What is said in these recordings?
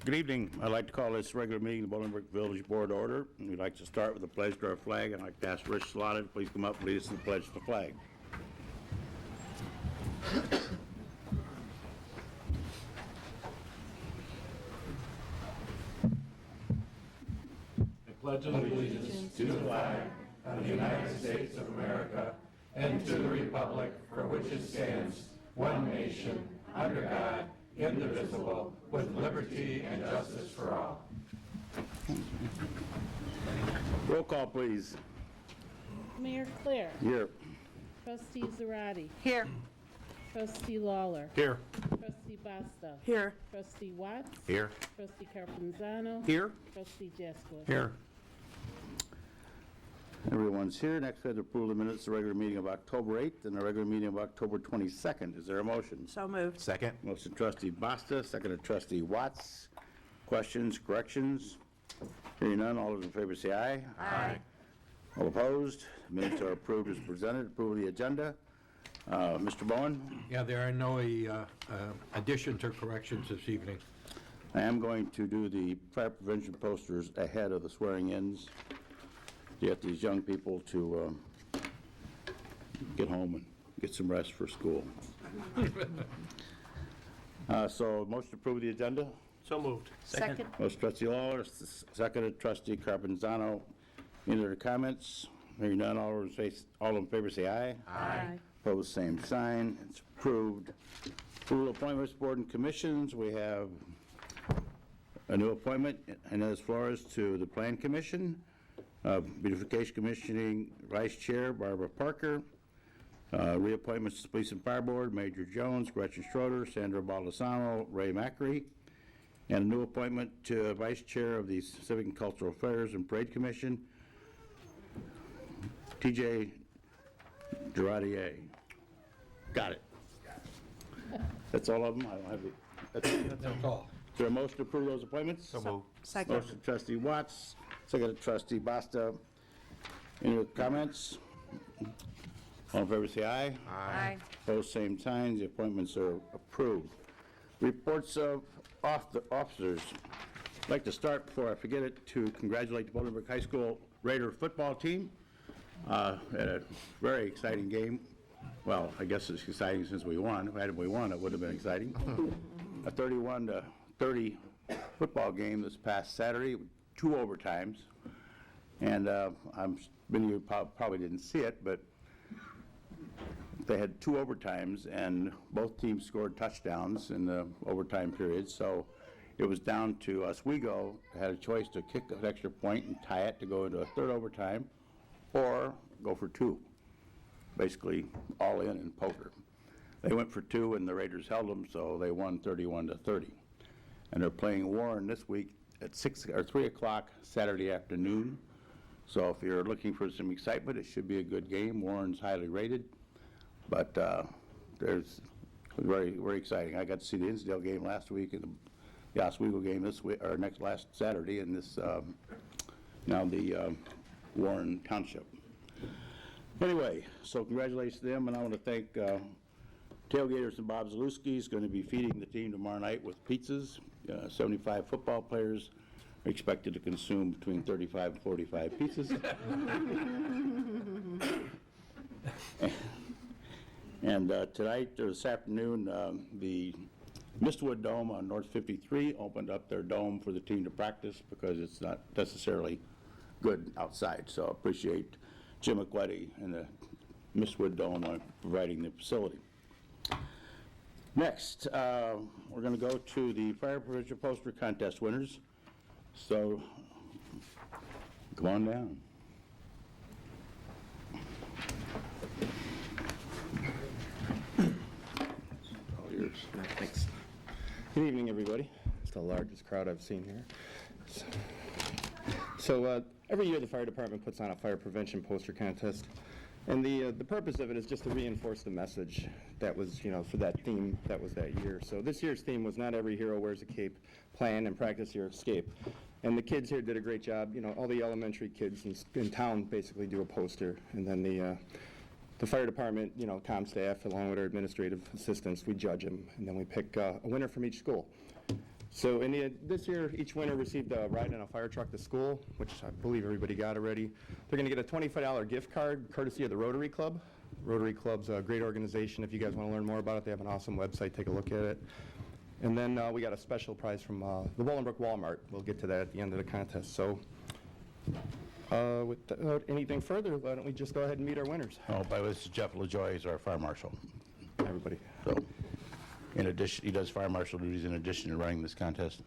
Good evening. I'd like to call this regular meeting of the Bolingbrook Village Board to order. We'd like to start with the pledge to our flag. I'd like to ask Rich Slaughter to please come up and lead us in the pledge to the flag. I pledge allegiance to the flag of the United States of America and to the republic for which it stands, one nation, under God, indivisible, with liberty and justice for all. Roll call, please. Mayor Claire. Here. Trustee Zarate. Here. Trustee Lawler. Here. Trustee Basta. Here. Trustee Watts. Here. Trustee Carpenzano. Here. Trustee Jaskowitz. Here. Everyone's here. Next, we have the approval of the minutes of the regular meeting of October 8th and the regular meeting of October 22nd. Is there a motion? So moved. Second. Motion trustee Basta, second trustee Watts. Questions, corrections? Hearing none, all those in favor say aye. Aye. All opposed? Minutes are approved as presented. Approval of the agenda. Mr. Bowen? Yeah, there are no additions or corrections this evening. I am going to do the fire prevention posters ahead of the swearing-ins to get these young people to get home and get some rest for school. So, motion to approve the agenda. So moved. Second. Motion trustee Lawler, seconded trustee Carpenzano. Any other comments? Hearing none, all in favor say aye. Aye. Opposed, same sign. It's approved. Approval of appointments, board and commissions. We have a new appointment, Inez Flores, to the Plan Commission. Beautification Commissioning Vice Chair Barbara Parker. Reappointments to the Police and Fire Board, Major Jones, Gretchen Schroeder, Sandra Baldessano, Ray Macri. And a new appointment to Vice Chair of the Civic and Cultural Affairs and Parade Commission, T.J. Girardier. Got it. That's all of them? I don't have it. That's all. Is there a motion to approve those appointments? So moved. Second. Motion trustee Watts, second trustee Basta. Any other comments? All in favor say aye. Aye. Opposed, same signs. The appointments are approved. Reports of officers. I'd like to start, before I forget it, to congratulate the Bolingbrook High School Raider football team. Had a very exciting game. Well, I guess it's exciting since we won. Had we won, it would have been exciting. A 31-30 football game this past Saturday, 2 overtimes. And many of you probably didn't see it, but they had 2 overtimes, and both teams scored touchdowns in the overtime period. So it was down to Oswego had a choice to kick an extra point and tie it to go into a 3rd overtime, or go for 2, basically all in poker. They went for 2, and the Raiders held them, so they won 31-30. And they're playing Warren this week at 3 o'clock Saturday afternoon. So if you're looking for some excitement, it should be a good game. Warren's highly rated, but there's very, very exciting. I got to see the Insdale game last week and the Oswego game this week, or last Saturday, and this now the Warren Township. Anyway, so congratulations to them, and I want to thank Tailgaters and Bob Zalewski is going to be feeding the team tomorrow night with pizzas. 75 football players are expected to consume between 35 and 45 pizzas. And tonight, or this afternoon, the Mistwood Dome on North 53 opened up their dome for the team to practice because it's not necessarily good outside. So I appreciate Jim McWetty and the Mistwood Dome on providing the facility. Next, we're going to go to the Fire Prevention Poster Contest winners. So, come on down. All yours. Thanks. Good evening, everybody. It's the largest crowd I've seen here. So every year the fire department puts on a fire prevention poster contest. And the purpose of it is just to reinforce the message that was, for that theme that was that year. So this year's theme was Not Every Hero Wears a Cape, Plan and Practice Your Escape. And the kids here did a great job. All the elementary kids in town basically do a poster. And then the fire department, town staff, along with our administrative assistants, we judge them. And then we pick a winner from each school. So this year, each winner received a ride in a fire truck to school, which I believe everybody got already. They're going to get a $25 gift card courtesy of the Rotary Club. Rotary Club's a great organization. If you guys want to learn more about it, they have an awesome website. Take a look at it. And then we got a special prize from the Bolingbrook Walmart. We'll get to that at the end of the contest. So without anything further, why don't we just go ahead and meet our winners? Oh, by the way, this is Jeff LaJoy, he's our fire marshal. Hi, everybody. So, in addition, he does fire marshal duties in addition to running this contest.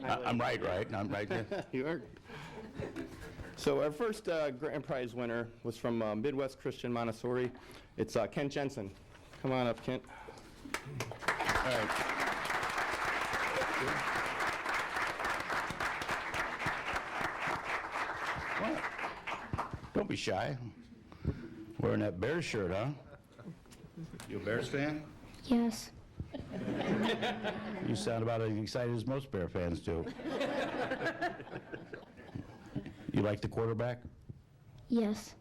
I'm right? I'm right there? You are. So our first grand prize winner was from Midwest Christian Montessori. It's Kent Jensen. Come on up, Kent. All right. What? Don't be shy. Wearing that Bears shirt, huh? You a Bears fan? Yes. You sound about as excited as most Bear fans do. You like the quarterback? Yes.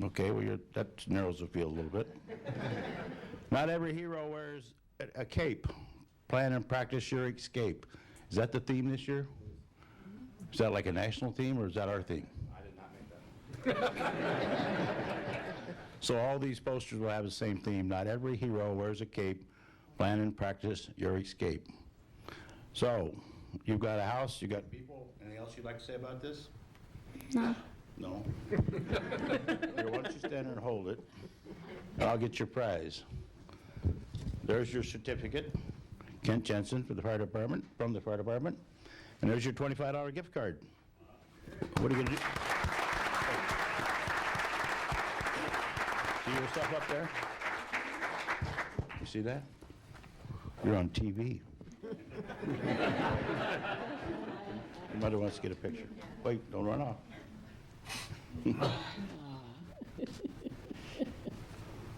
Okay, well, that narrows the field a little bit. Not every hero wears a cape. Plan and practice your escape. Is that the theme this year? Is that like a national theme, or is that our theme? I did not make that. So all these posters will have the same theme. Not every hero wears a cape. Plan and practice your escape. So, you've got a house, you got people. Anything else you'd like to say about this? No. No? Here, why don't you stand there and hold it, and I'll get your prize. There's your certificate, Kent Jensen for the fire department, from the fire department, and there's your $25 gift card. What are you gonna do? See yourself up there? You see that? You're on TV. Your mother wants to get a picture. Wait, don't run off.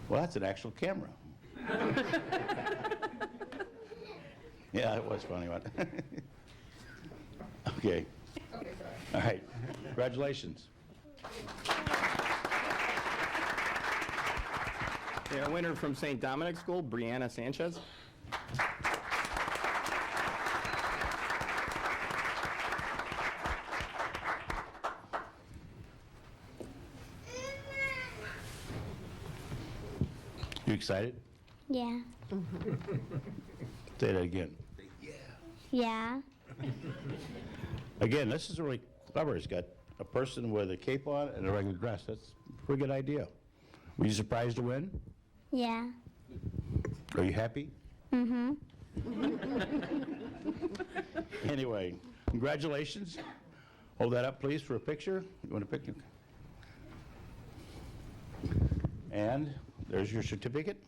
Well, that's an actual camera. Yeah, it was funny, wasn't it? Okay. All right. Congratulations. Yeah, a winner from St. Dominic School, Brianna Sanchez. You excited? Yeah. Say that again. Yeah. Again, this is really clever. It's got a person with a cape on and a regular dress. That's a pretty good idea. Were you surprised to win? Yeah. Are you happy? Mm-hmm. Anyway, congratulations. Hold that up, please, for a picture. You want a picture? And there's your certificate.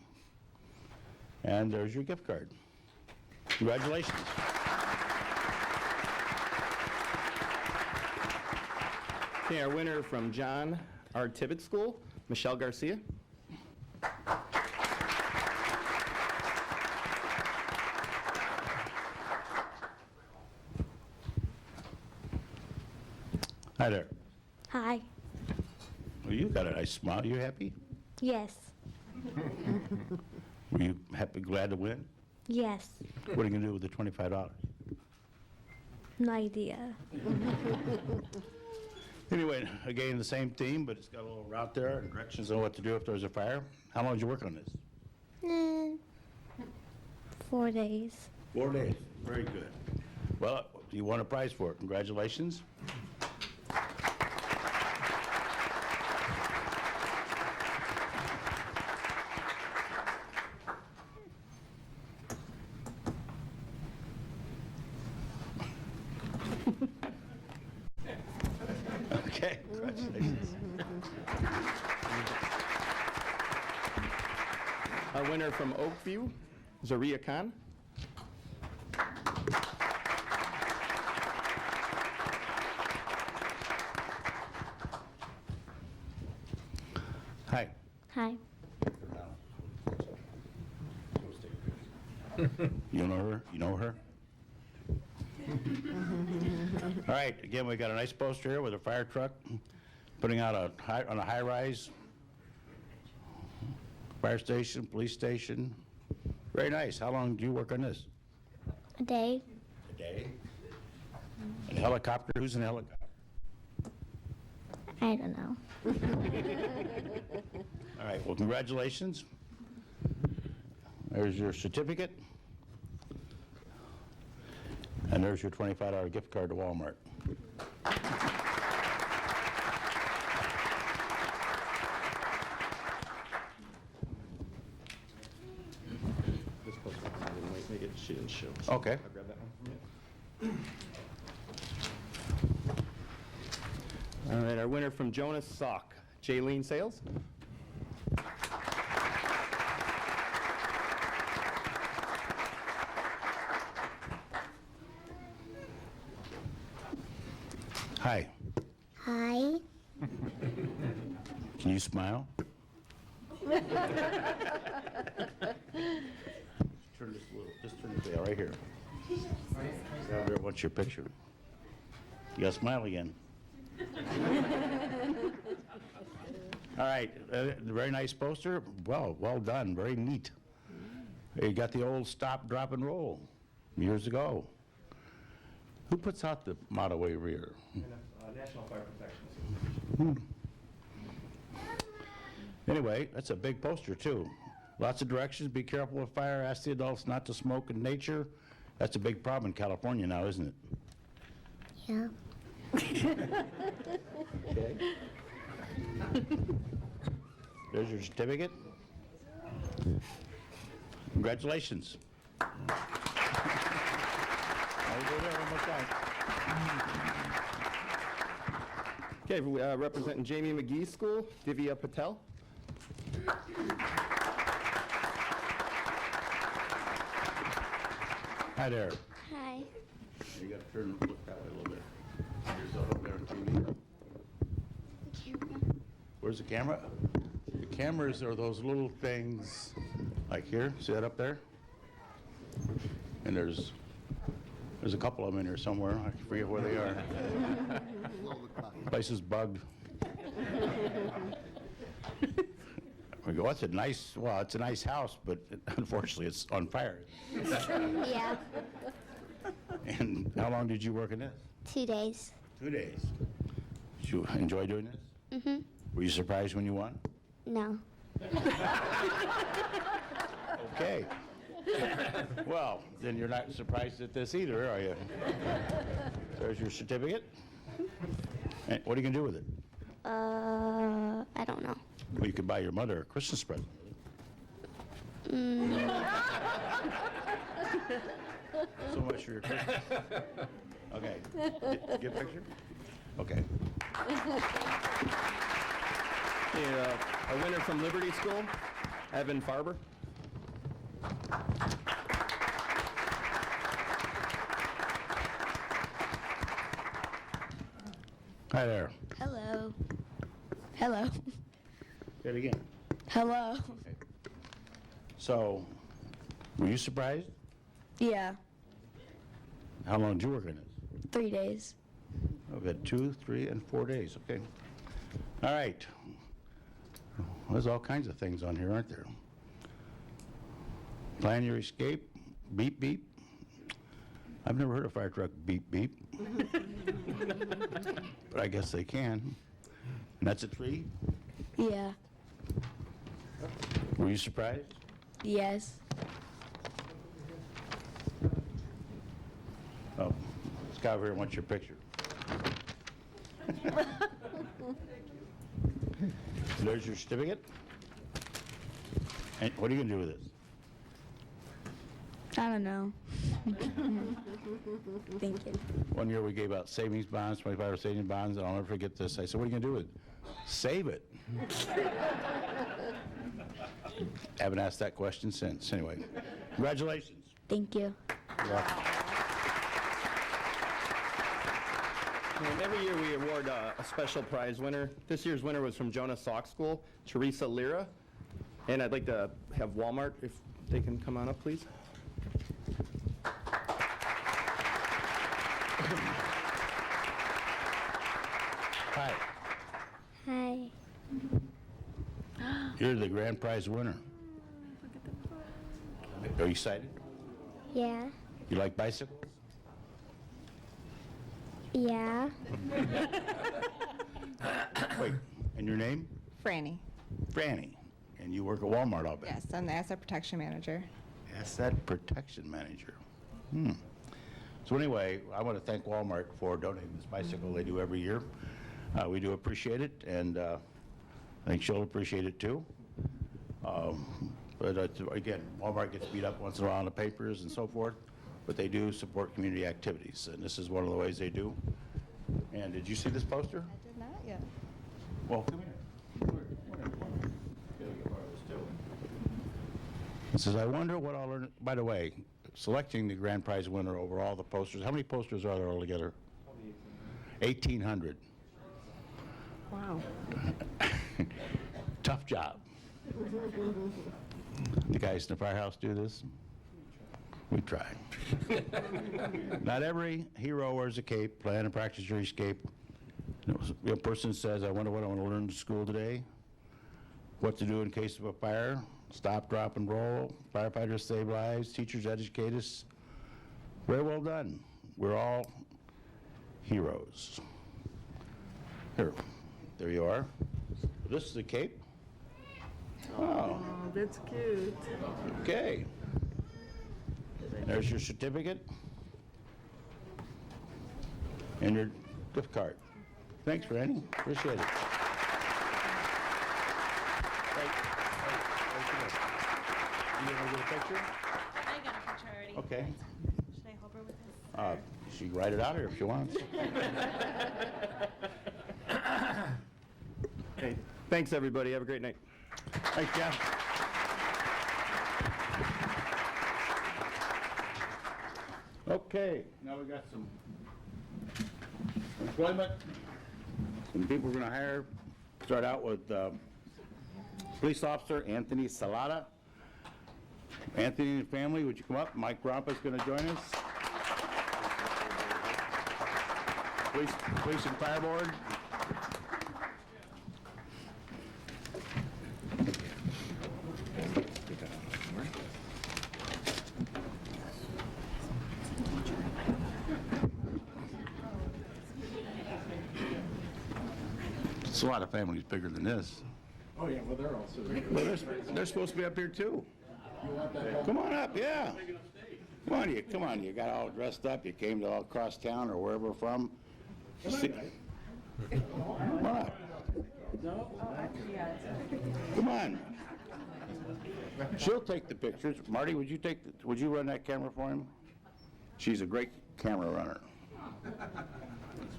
And there's your gift card. Congratulations. Okay, our winner from John R. Tibbet School, Michelle Garcia. Hi there. Hi. Well, you got a nice smile. You happy? Yes. Were you happy, glad to win? Yes. What are you going to do with the $25? No idea. Anyway, again, the same theme, but it's got a little route there and directions on what to do if there's a fire. How long did you work on this? 4 days. 4 days. Very good. Well, you won a prize for it. Congratulations. Okay, congratulations. Our winner from Oakview, Zaria Khan. Hi. Hi. You know her? You know her? All right, again, we got a nice poster here with a fire truck putting out on a high-rise fire station, police station. Very nice. How long do you work on this? A day. A day. And helicopter? Who's in a helicopter? I don't know. All right, well, congratulations. There's your certificate. And there's your $25 gift card to Walmart. This poster, make it, she didn't show. Okay. I'll grab that one from you. All right, our winner from Jonas Salk, Jaylene Sales. Hi. Hi. Can you smile? Turn this a little, just turn this way, right here. Down there, what's your picture? You gotta smile again. All right, very nice poster. Well done, very neat. You got the old stop, drop, and roll years ago. Who puts out the motto over here? National Fire Protection. Anyway, that's a big poster, too. Lots of directions. Be careful with fire. Ask the adults not to smoke in nature. That's a big problem in California now, isn't it? Yeah. Okay. There's your certificate. Congratulations. I'll go there one more time. Okay, representing Jamie McGee School, Divya Patel. Hi there. Hi. You got to turn and look that way a little bit. Yourself up there on TV. Where's the camera? The cameras are those little things, like here. See that up there? And there's a couple of them in here somewhere. I forget where they are. Place is bugged. We go, it's a nice house, but unfortunately it's on fire. Yeah. And how long did you work in this? 2 days. 2 days. Did you enjoy doing this? Mm-hmm. Were you surprised when you won? No. Okay. Well, then you're not surprised at this either, are you? There's your certificate. And what are you going to do with it? I don't know. Well, you could buy your mother a Christmas present. So much for your Christmas. Okay. Get a picture? Okay. A winner from Liberty School, Evan Farber. Hi there. Hello. Hello. Say it again. Hello. Okay. So, were you surprised? Yeah, How long did you work in it? 3 days. I've had 2, 3, and 4 days, okay. All right. Well, there's all kinds of things on here, aren't there? Plan your escape, beep, beep. I've never heard a fire truck beep, beep. But I guess they can. And that's a tree? Yeah. Were you surprised? Yes. Oh, this guy over here wants your picture. There's your certificate. And what are you going to do with it? I don't know. Thinking. One year we gave out savings bonds, 25 savings bonds, and I'll never forget this. I said, what are you going to do with it? Save it. Haven't asked that question since. Anyway, congratulations. Thank you. You're welcome. And every year we award a special prize winner. This year's winner was from Jonas Salk School, Teresa Lira. And I'd like to have Walmart, if they can come on up, please. Hi. Hi. You're the grand prize winner. Are you excited? Yeah. You like bicycles? Yeah. Wait, and your name? Franny. Franny. And you work at Walmart, I'll bet. Yes, I'm the asset protection manager. Asset Protection Manager. So anyway, I want to thank Walmart for donating this bicycle they do every year. We do appreciate it, and I think she'll appreciate it too. But again, Walmart gets beat up once in a while in the papers and so forth, but they do support community activities, and this is one of the ways they do. And did you see this poster? I did not yet. Well, come here. It says, I wonder what I'll learn. By the way, selecting the grand prize winner over all the posters, how many posters are there altogether? 1,800. Wow. Tough job. The guys in the firehouse do this? We try. Not every hero wears a cape. Plan and practice your escape. A person says, I wonder what I want to learn in school today. What to do in case of a fire. Stop, drop, and roll. Firefighters save lives. Teachers educate us. Very well done. We're all heroes. Here, there you are. This is the cape. Oh, That's cute. okay. There's your certificate and your gift card. Thanks, Randy. Appreciate it. You gonna get a picture? I got a picture already. Okay. Should I help her with this? She can write it out here if she wants. Okay, thanks, everybody. Have a great night. Thanks, Jeff. Okay, now we got some employment. Some people we're going to hire. Start out with Police Officer Anthony Salata. Anthony and family, would you come up? Mike Rompa's going to join us. Police and Fire Board. It's a lot of families bigger than this. Oh, yeah, well, they're also. Well, they're supposed to be up here too. Come on up, yeah. Come on, you got all dressed up, you came to all across town or wherever from. Come on up. Come on. She'll take the pictures. Marty, would you run that camera for him? She's a great camera runner.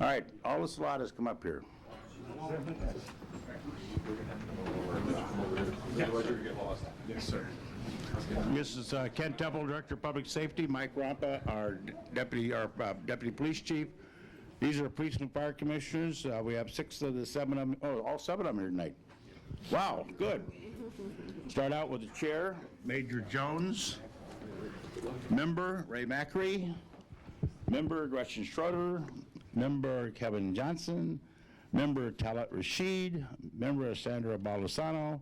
All right, all the Salatas come up here. Yes, sir. This is Ken Temple, Director of Public Safety, Mike Rompa, our Deputy Police Chief. These are police and fire commissioners. We have 6 of the 7 of them, all 7 of them here tonight. Wow, good. Start out with the chair, Major Jones. Member, Ray Macri. Member, Gretchen Schroeder. Member, Kevin Johnson. Member, Talat Rashid. Member, Sandra Baldessano.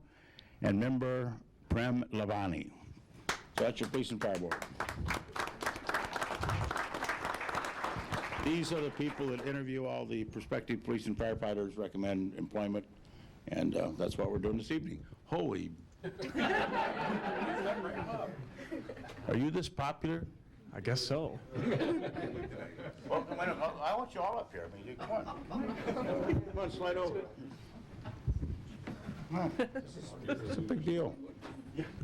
And member, Prem Lavani. So that's your police and fire board. These are the people that interview all the prospective police and firefighters, recommend employment, and that's what we're doing this evening. Holy. Are you this popular? I guess so. Well, I want you all up here. I mean, come on. Come on, slide over. Come on. It's a big deal.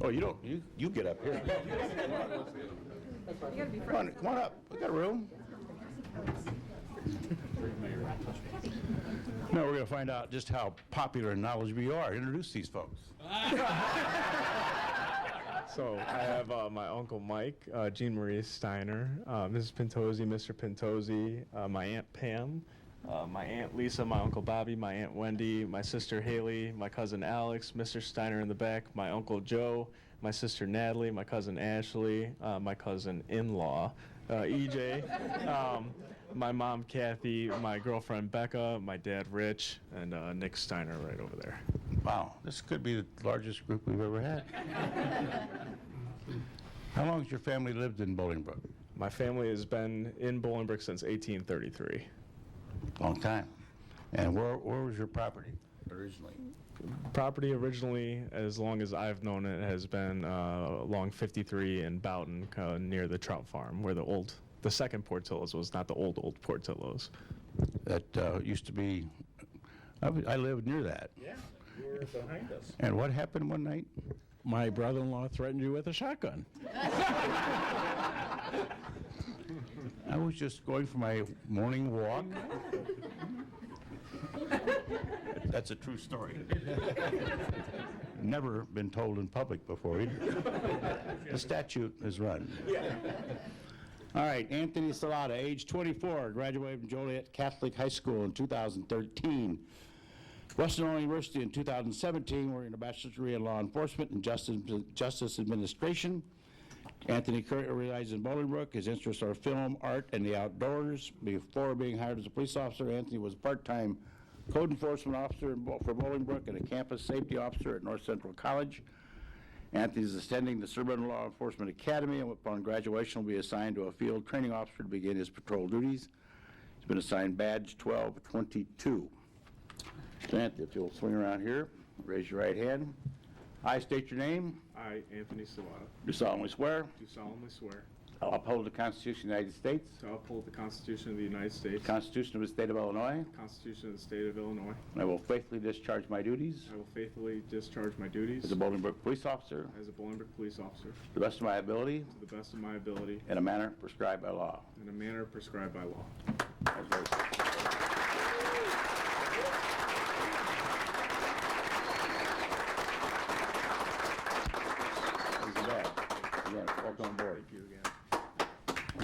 Oh, you don't, you get up here. Come on up. We got room. Now we're going to find out just how popular and knowledgeable you are. Introduce these folks. So I have my Uncle Mike, Jean Marie Steiner, Mrs. Pentozzi, Mr. Pentozzi, my Aunt Pam, my Aunt Lisa, my Uncle Bobby, my Aunt Wendy, my sister Haley, my cousin Alex, Mr. Steiner in the back, my Uncle Joe, my sister Natalie, my cousin Ashley, my cousin-in-law, EJ, my mom Kathy, my girlfriend Becca, my dad Rich, and Nick Steiner right over there. Wow, this could be the largest group we've ever had. How long has your family lived in Bolingbrook? My family has been in Bolingbrook since 1833. Long time. And where was your property originally? Property originally, as long as I've known it, has been along 53 in Boughton, near the trout farm, where the second Portillo's was, not the old Portillo's. That used to be, I lived near that. Yeah, you were behind us. And what happened one night? My brother-in-law threatened you with a shotgun. I was just going for my morning walk. That's a true story. Never been told in public before either. The statute is run. All right, Anthony Salata, age 24, graduated from Joliet Catholic High School in 2013. Western Illinois University in 2017, we're in a bachelor's degree in law enforcement and justice administration. Anthony currently resides in Bolingbrook. His interests are film, art, and the outdoors. Before being hired as a police officer, Anthony was a part-time code enforcement officer for Bolingbrook and a campus safety officer at North Central College. Anthony is attending the Suburban Law Enforcement Academy, and upon graduation will be assigned to a field training officer to begin his patrol duties. He's been assigned badge 1222. So Anthony, if you'll swing around here, raise your right hand. I state your name. I, Anthony Salata, Do solemnly swear do solemnly swear I'll uphold the Constitution of the United States, to uphold the Constitution of the United States, the Constitution of the State of Illinois, the Constitution of the State of Illinois. and I will faithfully discharge my duties I will faithfully discharge my duties as a Bolingbrook police officer as a Bolingbrook police officer to the best of my ability to the best of my ability in a manner prescribed by law. in a manner prescribed by law. Congratulations. Again, welcome on board. Thank you again.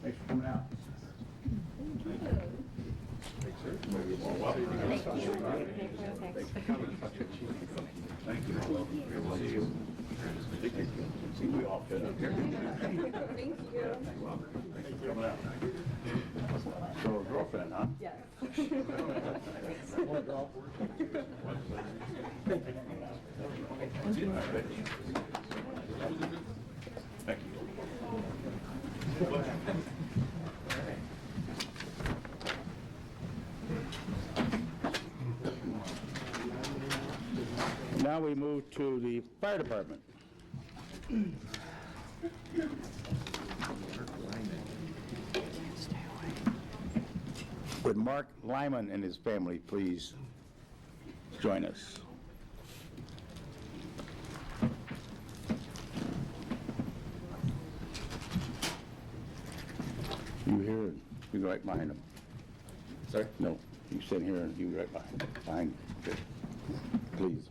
Thanks for coming out. Thank you. Good to see you. See, we all fit up here. Thank you. Thanks for coming out. So, a girlfriend, huh? Yes. Thank you. Now we move to the fire department. Would Mark Lyman and his family please join us? You here, you go right behind him. Sorry? No, you sit here and you right behind. Good. Please.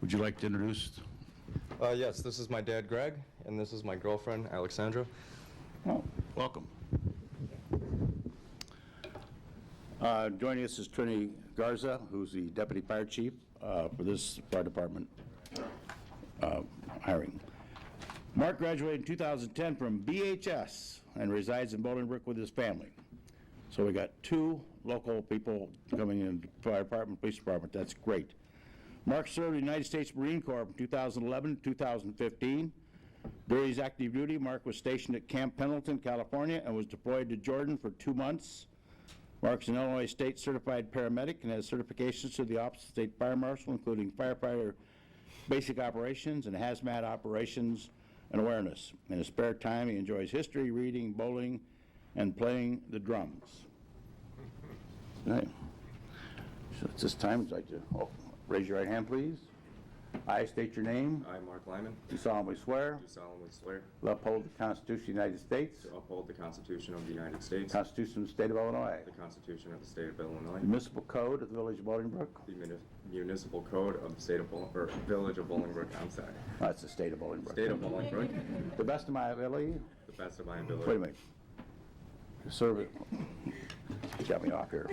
Would you like to introduce? Yes, this is my dad, Greg, and this is my girlfriend, Alexandra. Oh, welcome. Joining us is Trini Garza, who's the Deputy Fire Chief for this fire department hiring. Mark graduated in 2010 from BHS and resides in Bolingbrook with his family. So we got two local people coming in the fire department, police department. That's great. Mark served in the United States Marine Corps from 2011 to 2015. During his active duty, Mark was stationed at Camp Pendleton, California, and was deployed to Jordan for 2 months. Mark's an Illinois State Certified Paramedic and has certifications to the Office of State Fire Marshal, including firefighter basic operations and hazmat operations and awareness. In his spare time, he enjoys history, reading, bowling, and playing the drums. Right. So at this time, I'd like to raise your right hand, please. I state your name. I, Mark Lyman, Do solemnly swear do solemnly swear to uphold the Constitution of the United States, to uphold the Constitution of the United States, the Constitution of the State of Illinois, the Constitution of the State of Illinois, the municipal code of the Village of Bolingbrook. the municipal code of the State of or Village of Bolingbrook, I'm sorry, That's the State of Bolingbrook. State of Bolingbrook, To the best of my ability. the best of my ability. Wait a minute. Serve it. You got me off here.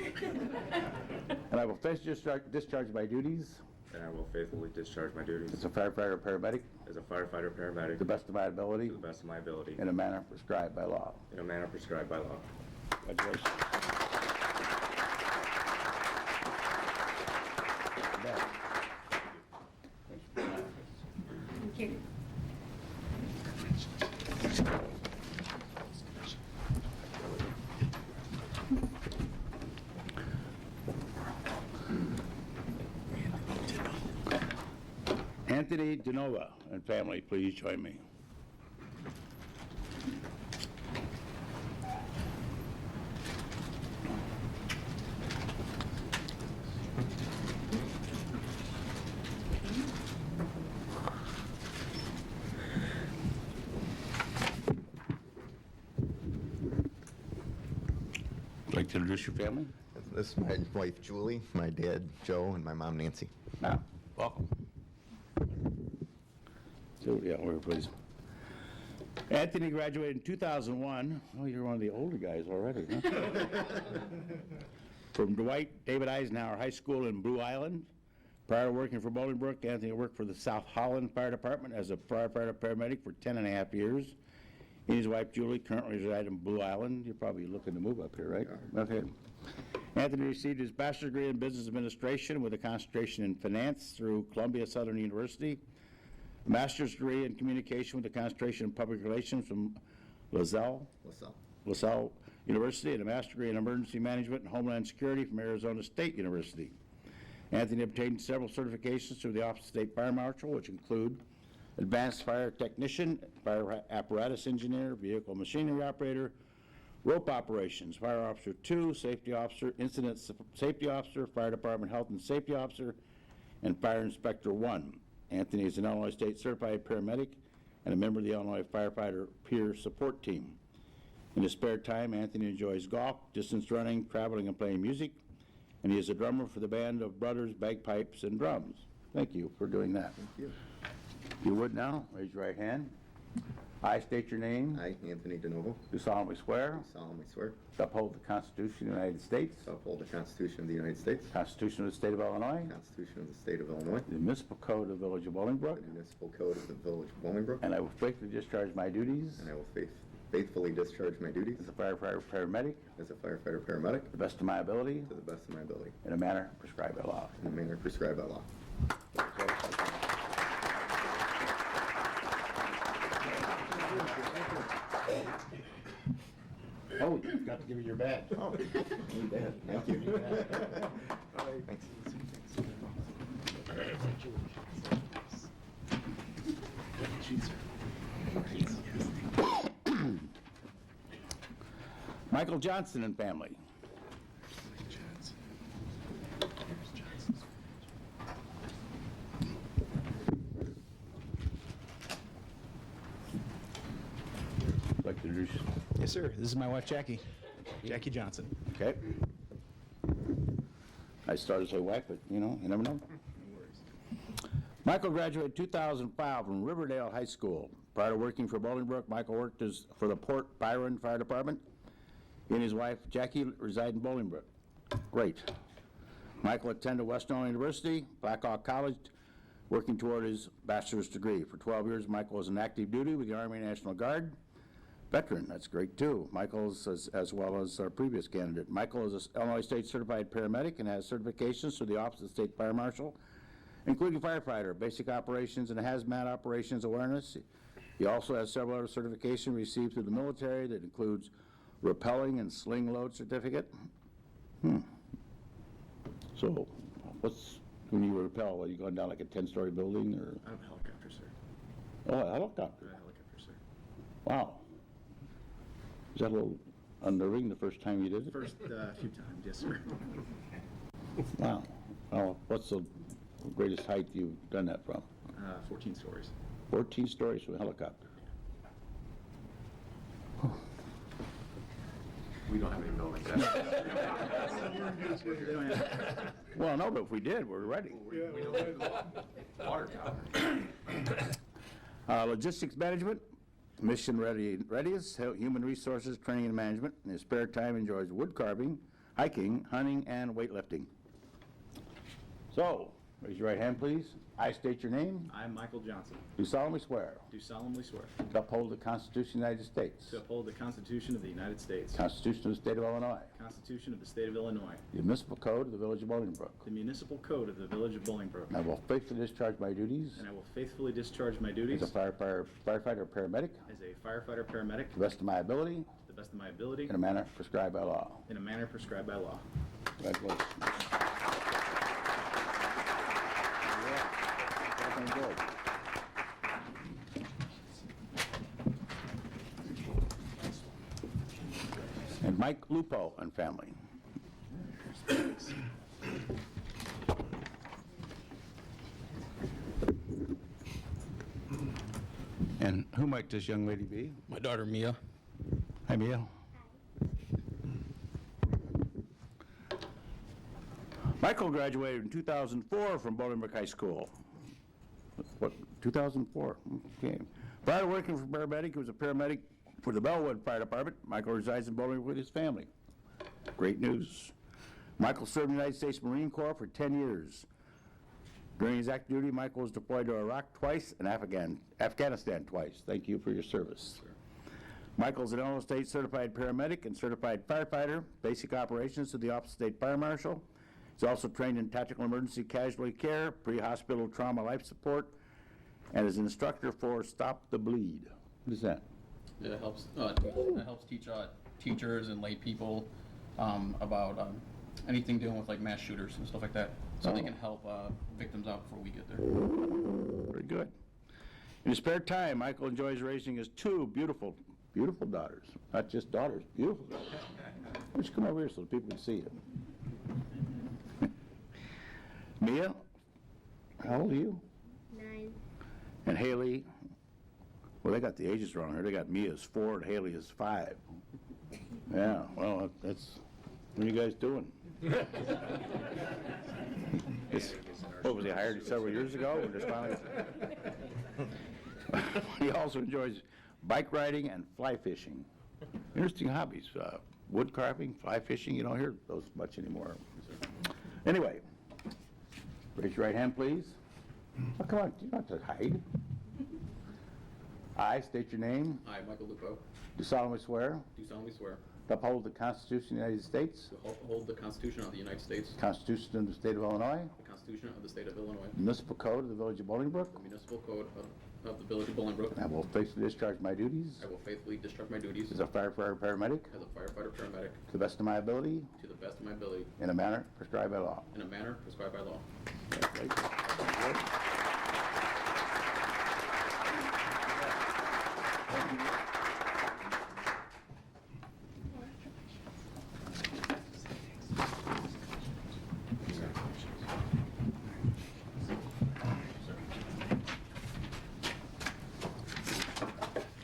And I will faithfully discharge my duties And I will faithfully discharge my duties as a firefighter or paramedic as a firefighter paramedic to the best of my ability to the best of my ability in a manner prescribed by law. in a manner prescribed by law. Congratulations. bet. Anthony DeNova and family, please join me. Would you like to introduce your family? This is my wife Julie, my dad Joe, and my mom Nancy. Now, welcome. So, yeah, we're pleased. Anthony graduated in 2001. Oh, you're one of the older guys already, huh? From Dwight David Eisenhower High School in Blue Island. Prior to working for Bolingbrook, Anthony worked for the South Holland Fire Department as a firefighter paramedic for 10.5 years. He and his wife Julie currently reside in Blue Island. You're probably looking to move up here, right? Okay. Anthony received his bachelor's degree in business administration with a concentration in finance through Columbia Southern University, a master's degree in communication with a concentration in public relations from LaSalle University, and a master's degree in emergency management and homeland security from Arizona State University. Anthony obtained several certifications through the Office of State Fire Marshal, which include Advanced Fire Technician, Fire Apparatus Engineer, Vehicle Machinery Operator, Rope Operations, Fire Officer 2, Safety Officer, Incident Safety Officer, Fire Department Health and Safety Officer, and Fire Inspector 1. Anthony is an Illinois State Certified Paramedic and a member of the Illinois Firefighter Peer Support Team. In his spare time, Anthony enjoys golf, distance running, traveling, and playing music, and he is a drummer for the band of Brothers, Bagpipes, and Drums. Thank you for doing that. Thank you. You would now, raise your right hand. I state your name. I, Anthony DeNovo, Do solemnly swear solemnly swear to uphold the Constitution of the United States, to uphold the Constitution of the United States, Constitution of the State of Illinois, the Constitution of the State of Illinois, the municipal code of the Village of Bolingbrook, the municipal code of the Village of Bolingbrook, and I will faithfully discharge my duties and I will faithfully discharge my duties as a firefighter paramedic as a firefighter paramedic to the best of my ability to the best of my ability, in a manner prescribed by law. in a manner prescribed by law. Oh, you got to give me your badge. Oh, thank you. Thanks. Michael Johnson and family. Like to introduce. Yes, sir. This is my wife, Jackie. Jackie Johnson. Okay. I started to say wife, but you know, you never know. Michael graduated 2005 from Riverdale High School. Prior to working for Bolingbrook, Michael worked for the Port Byron Fire Department. He and his wife, Jackie, reside in Bolingbrook. Great. Michael attended Western Illinois University, Blackhawk College, working toward his bachelor's degree. For 12 years, Michael was in active duty with the Army National Guard. Veteran, that's great too. Michael's as well as our previous candidate. Michael is an Illinois State Certified Paramedic and has certifications through the Office of the State Fire Marshal, including firefighter, basic operations, and hazmat operations awareness. He also has several other certifications received through the military that includes rappelling and sling load certificate. So, when you rappel, are you going down like a 10-story building or? I'm a helicopter, sir. Oh, a helicopter. I'm a helicopter, sir. Wow. Is that a little unnerving the first time you did it? First few times, yes, sir. Wow. Well, what's the greatest height you've done that from? 14 stories. 14 stories from a helicopter. We don't have any buildings. Well, no, but if we did, we're ready. Water tower. Logistics management, mission readiness, human resources, training and management. In his spare time, enjoys wood carving, hiking, hunting, and weightlifting. So, Raise your right hand, please. I state your name. I, Michael Johnson, Do solemnly swear do solemnly swear to uphold the Constitution of the United States, to uphold the Constitution of the United States, Constitution of the State of Illinois, the Constitution of the State of Illinois, the municipal code of the Village of Bolingbrook. the municipal code of the Village of Bolingbrook, And I will faithfully discharge my duties and I will faithfully discharge my duties as a firefighter or paramedic as a firefighter paramedic to the best of my ability to the best of my ability in a manner prescribed by law. in a manner prescribed by law. Congratulations. Welcome aboard. And Mike Lupo and family. And who might this young lady be? My daughter Mia. Hi, Mia. Michael graduated in 2004 from Bolingbrook High School. What, 2004? Okay. Prior to working for paramedic, he was a paramedic for the Bellwood Fire Department. Michael resides in Bolingbrook with his family. Great news. Michael served in the United States Marine Corps for 10 years. During his active duty, Michael was deployed to Iraq twice and Afghanistan twice. Thank you for your service. Michael is an Illinois State certified paramedic and certified firefighter, basic operations to the Office of State Fire Marshal. He's also trained in tactical emergency casualty care, pre-hospital trauma life support, and is an instructor for Stop the Bleed. What is that? It helps teach teachers and lay people about anything dealing with like mass shooters and stuff like that, so they can help victims out before we get there. Very good. In his spare time, Michael enjoys raising his two beautiful daughters. Not just daughters, beautiful daughters. Why don't you come over here so the people can see you? Mia, how old are you? 9. And Haley, well, they got the ages wrong here. They got Mia's 4 and Haley is 5. Yeah, well, that's, what are you guys doing? What, was he hired several years ago? Or just finally? He also enjoys bike riding and fly fishing. Interesting hobbies. Wood carving, fly fishing, you don't hear those much anymore. Anyway, raise your right hand, please. Oh, come on, you don't have to hide. I state your name. I, Michael Lupo, Do solemnly swear do solemnly swear to uphold the Constitution of the United States, to uphold the Constitution of the United States, the Constitution of the State of Illinois, the Constitution of the State of Illinois, the municipal code of the Village of Bolingbrook, the municipal code of the Village of Bolingbrook. and I will faithfully discharge my duties I will faithfully discharge my duties as a firefighter paramedic as a firefighter paramedic to the best of my ability to the best of my ability in a manner prescribed by law. in a manner prescribed by law.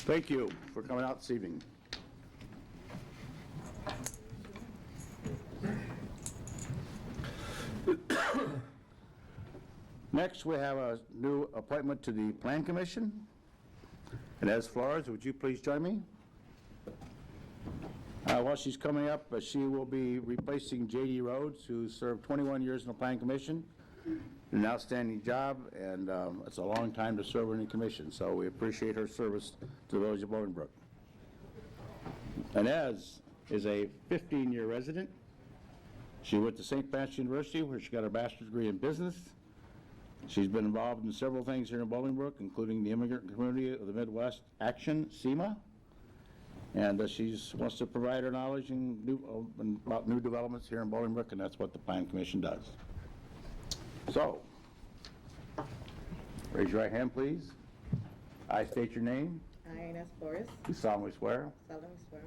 Thank you for coming out this evening. Next, we have a new appointment to the Plan Commission. Inez Flores, would you please join me? While she's coming up, she will be replacing J.D. Rhodes, who served 21 years in the Plan Commission. An outstanding job, and it's a long time to serve in a commission, so we appreciate her service to the Village of Bolingbrook. Inez is a 15-year resident. She went to St. Francis University, where she got her bachelor's degree in business. She's been involved in several things here in Bolingbrook, including the Immigrant Community of the Midwest Action, SEMA, and she wants to provide her knowledge about new developments here in Bolingbrook, and that's what the Plan Commission does. So, raise your right hand, please. I state your name. I, Inez Flores, Do solemnly swear solemnly swear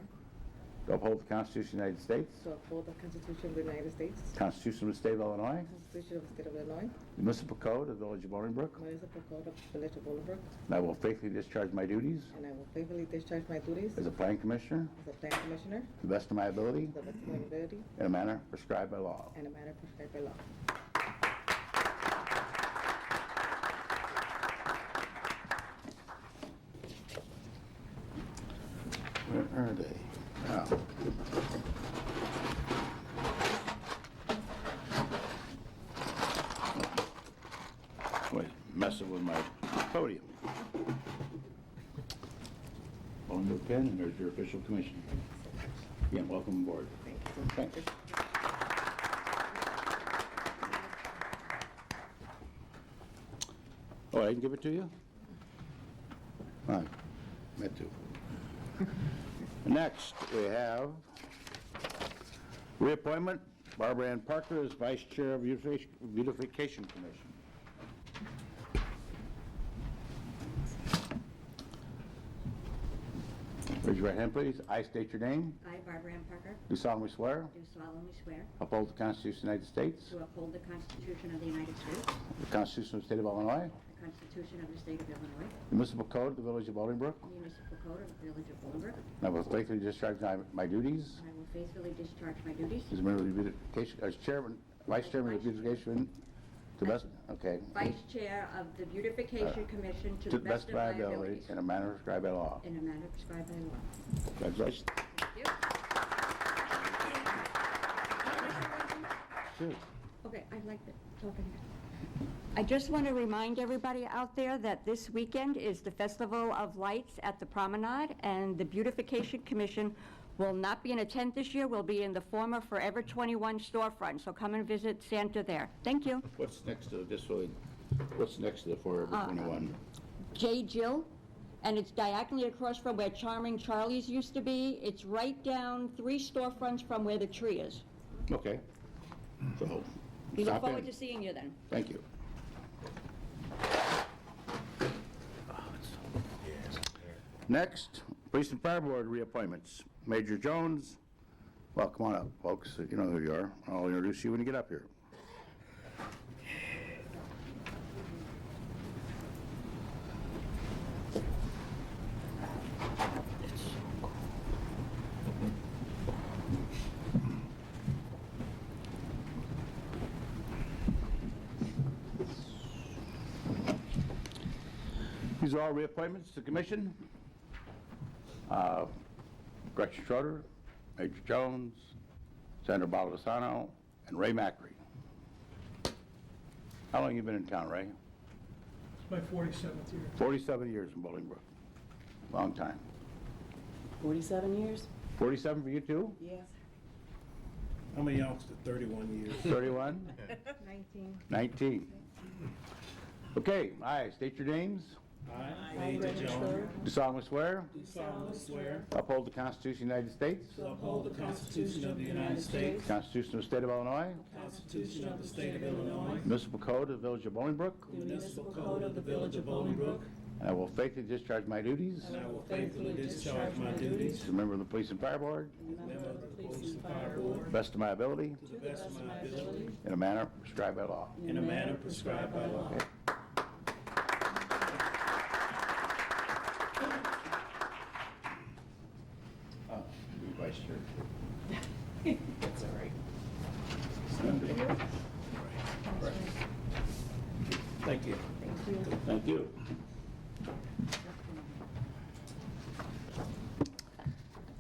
to uphold the Constitution of the United States, to uphold the Constitution of the United States, the Constitution of the State of Illinois, the Constitution of the State of Illinois, the municipal code of the Village of Bolingbrook, the municipal code of the Village of Bolingbrook, and I will faithfully discharge my duties and I will faithfully discharge my duties as a Plan Commissioner as a Plan Commissioner to the best of my ability to the best of my ability in a manner prescribed by law. and a manner prescribed by law. Where are they? Now. podium. Bolingbrook pen, and there's your official commission. Again, welcome aboard. Thanks. Oh, I can give it to you? All right, meant to. Next, we have reappointment, Barbara Ann Parker as Vice Chair of Beautification Commission. Raise your right hand, please. I state your name. I, Barbara Ann Parker, Do solemnly swear. do solemnly swear Uphold the Constitution of the United States. to uphold the Constitution of the United States, The Constitution of the State of Illinois. the Constitution of the State of Illinois, The municipal code of the Village of Bolingbrook. the municipal code of the Village of Bolingbrook, And I will faithfully discharge my duties and I will faithfully discharge my duties. as a member of the beautification, as chairman, vice chairman of the beautification, to best, okay. Vice Chair of the Beautification Commission to the best of my abilities, in a manner prescribed by law. in a manner prescribed by law. Congratulations. Thank you. Sure. Okay, I like the talking. I just want to remind everybody out there that this weekend is the Festival of Lights at the Promenade, and the Beautification Commission will not be in a tent this year, will be in the former Forever 21 storefront, so come and visit Santa there. Thank you. What's next to this really, what's next to the Forever 21? J. Jill, and it's diagonally across from where Charming Charlie's used to be. It's right down 3 storefronts from where the tree is. Okay. So, We look stop forward in. to seeing you then. Thank you. Next, Police and Fire Board reappointments. Major Jones, well, come on up, folks. You know who you are. I'll introduce you when you get up here. These are all reappointments to the commission. Gretchen Schroeder, Major Jones, Senator Baldessano, and Ray Macri. How long have you been in town, Ray? It's my 47th year. 47 years in Bolingbrook. Long time. 47 years? 47 for you too? Yes. I'm a youngster, 31 years. 31? 19. 19. Okay, I state your names. I, Major Jones, Do solemnly swear. do solemnly swear Uphold the Constitution of the United States. to uphold the Constitution of the United States, Constitution of the State of Illinois. Constitution of the State of Illinois, Municipal Code of the Village of Bolingbrook. the municipal code of the Village of Bolingbrook, And I will faithfully discharge my duties and I will faithfully discharge my duties as a member of the Police and Fire Board as a member of the Police and Fire Board to the best of my ability to the best of my ability in a manner prescribed by law. in a manner prescribed by law. Vice Chair. That's all right. Thank you. Thank you.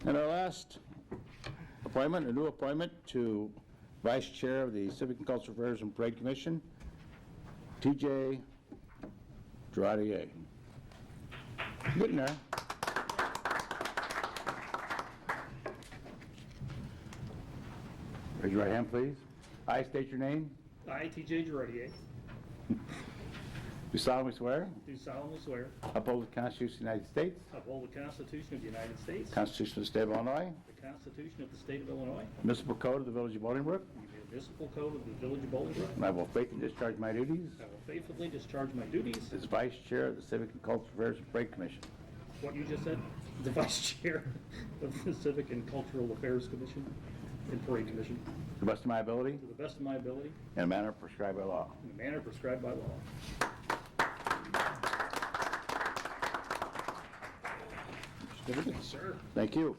And our last appointment, a new appointment to Vice Chair of the Civic and Cultural Affairs and Parade Commission, TJ Girardier. Getting there. Raise your right hand, please. I state your name. I, T.J. Girardier, Do solemnly swear. do solemnly swear Uphold the Constitution of the United States. uphold the Constitution of the United States, Constitution of the State of Illinois. the Constitution of the State of Illinois, Municipal Code of the Village of Bolingbrook. the municipal code of the Village of Bolingbrook. And I will faithfully discharge my duties I will faithfully discharge my duties as Vice Chair of the Civic and Cultural Affairs and Parade Commission. what you just said, the Vice Chair of the Civic and Cultural Affairs Commission and Parade Commission, To the best of my ability, to the best of my ability, in a manner prescribed by law. in the manner prescribed by law. Sir. Thank you.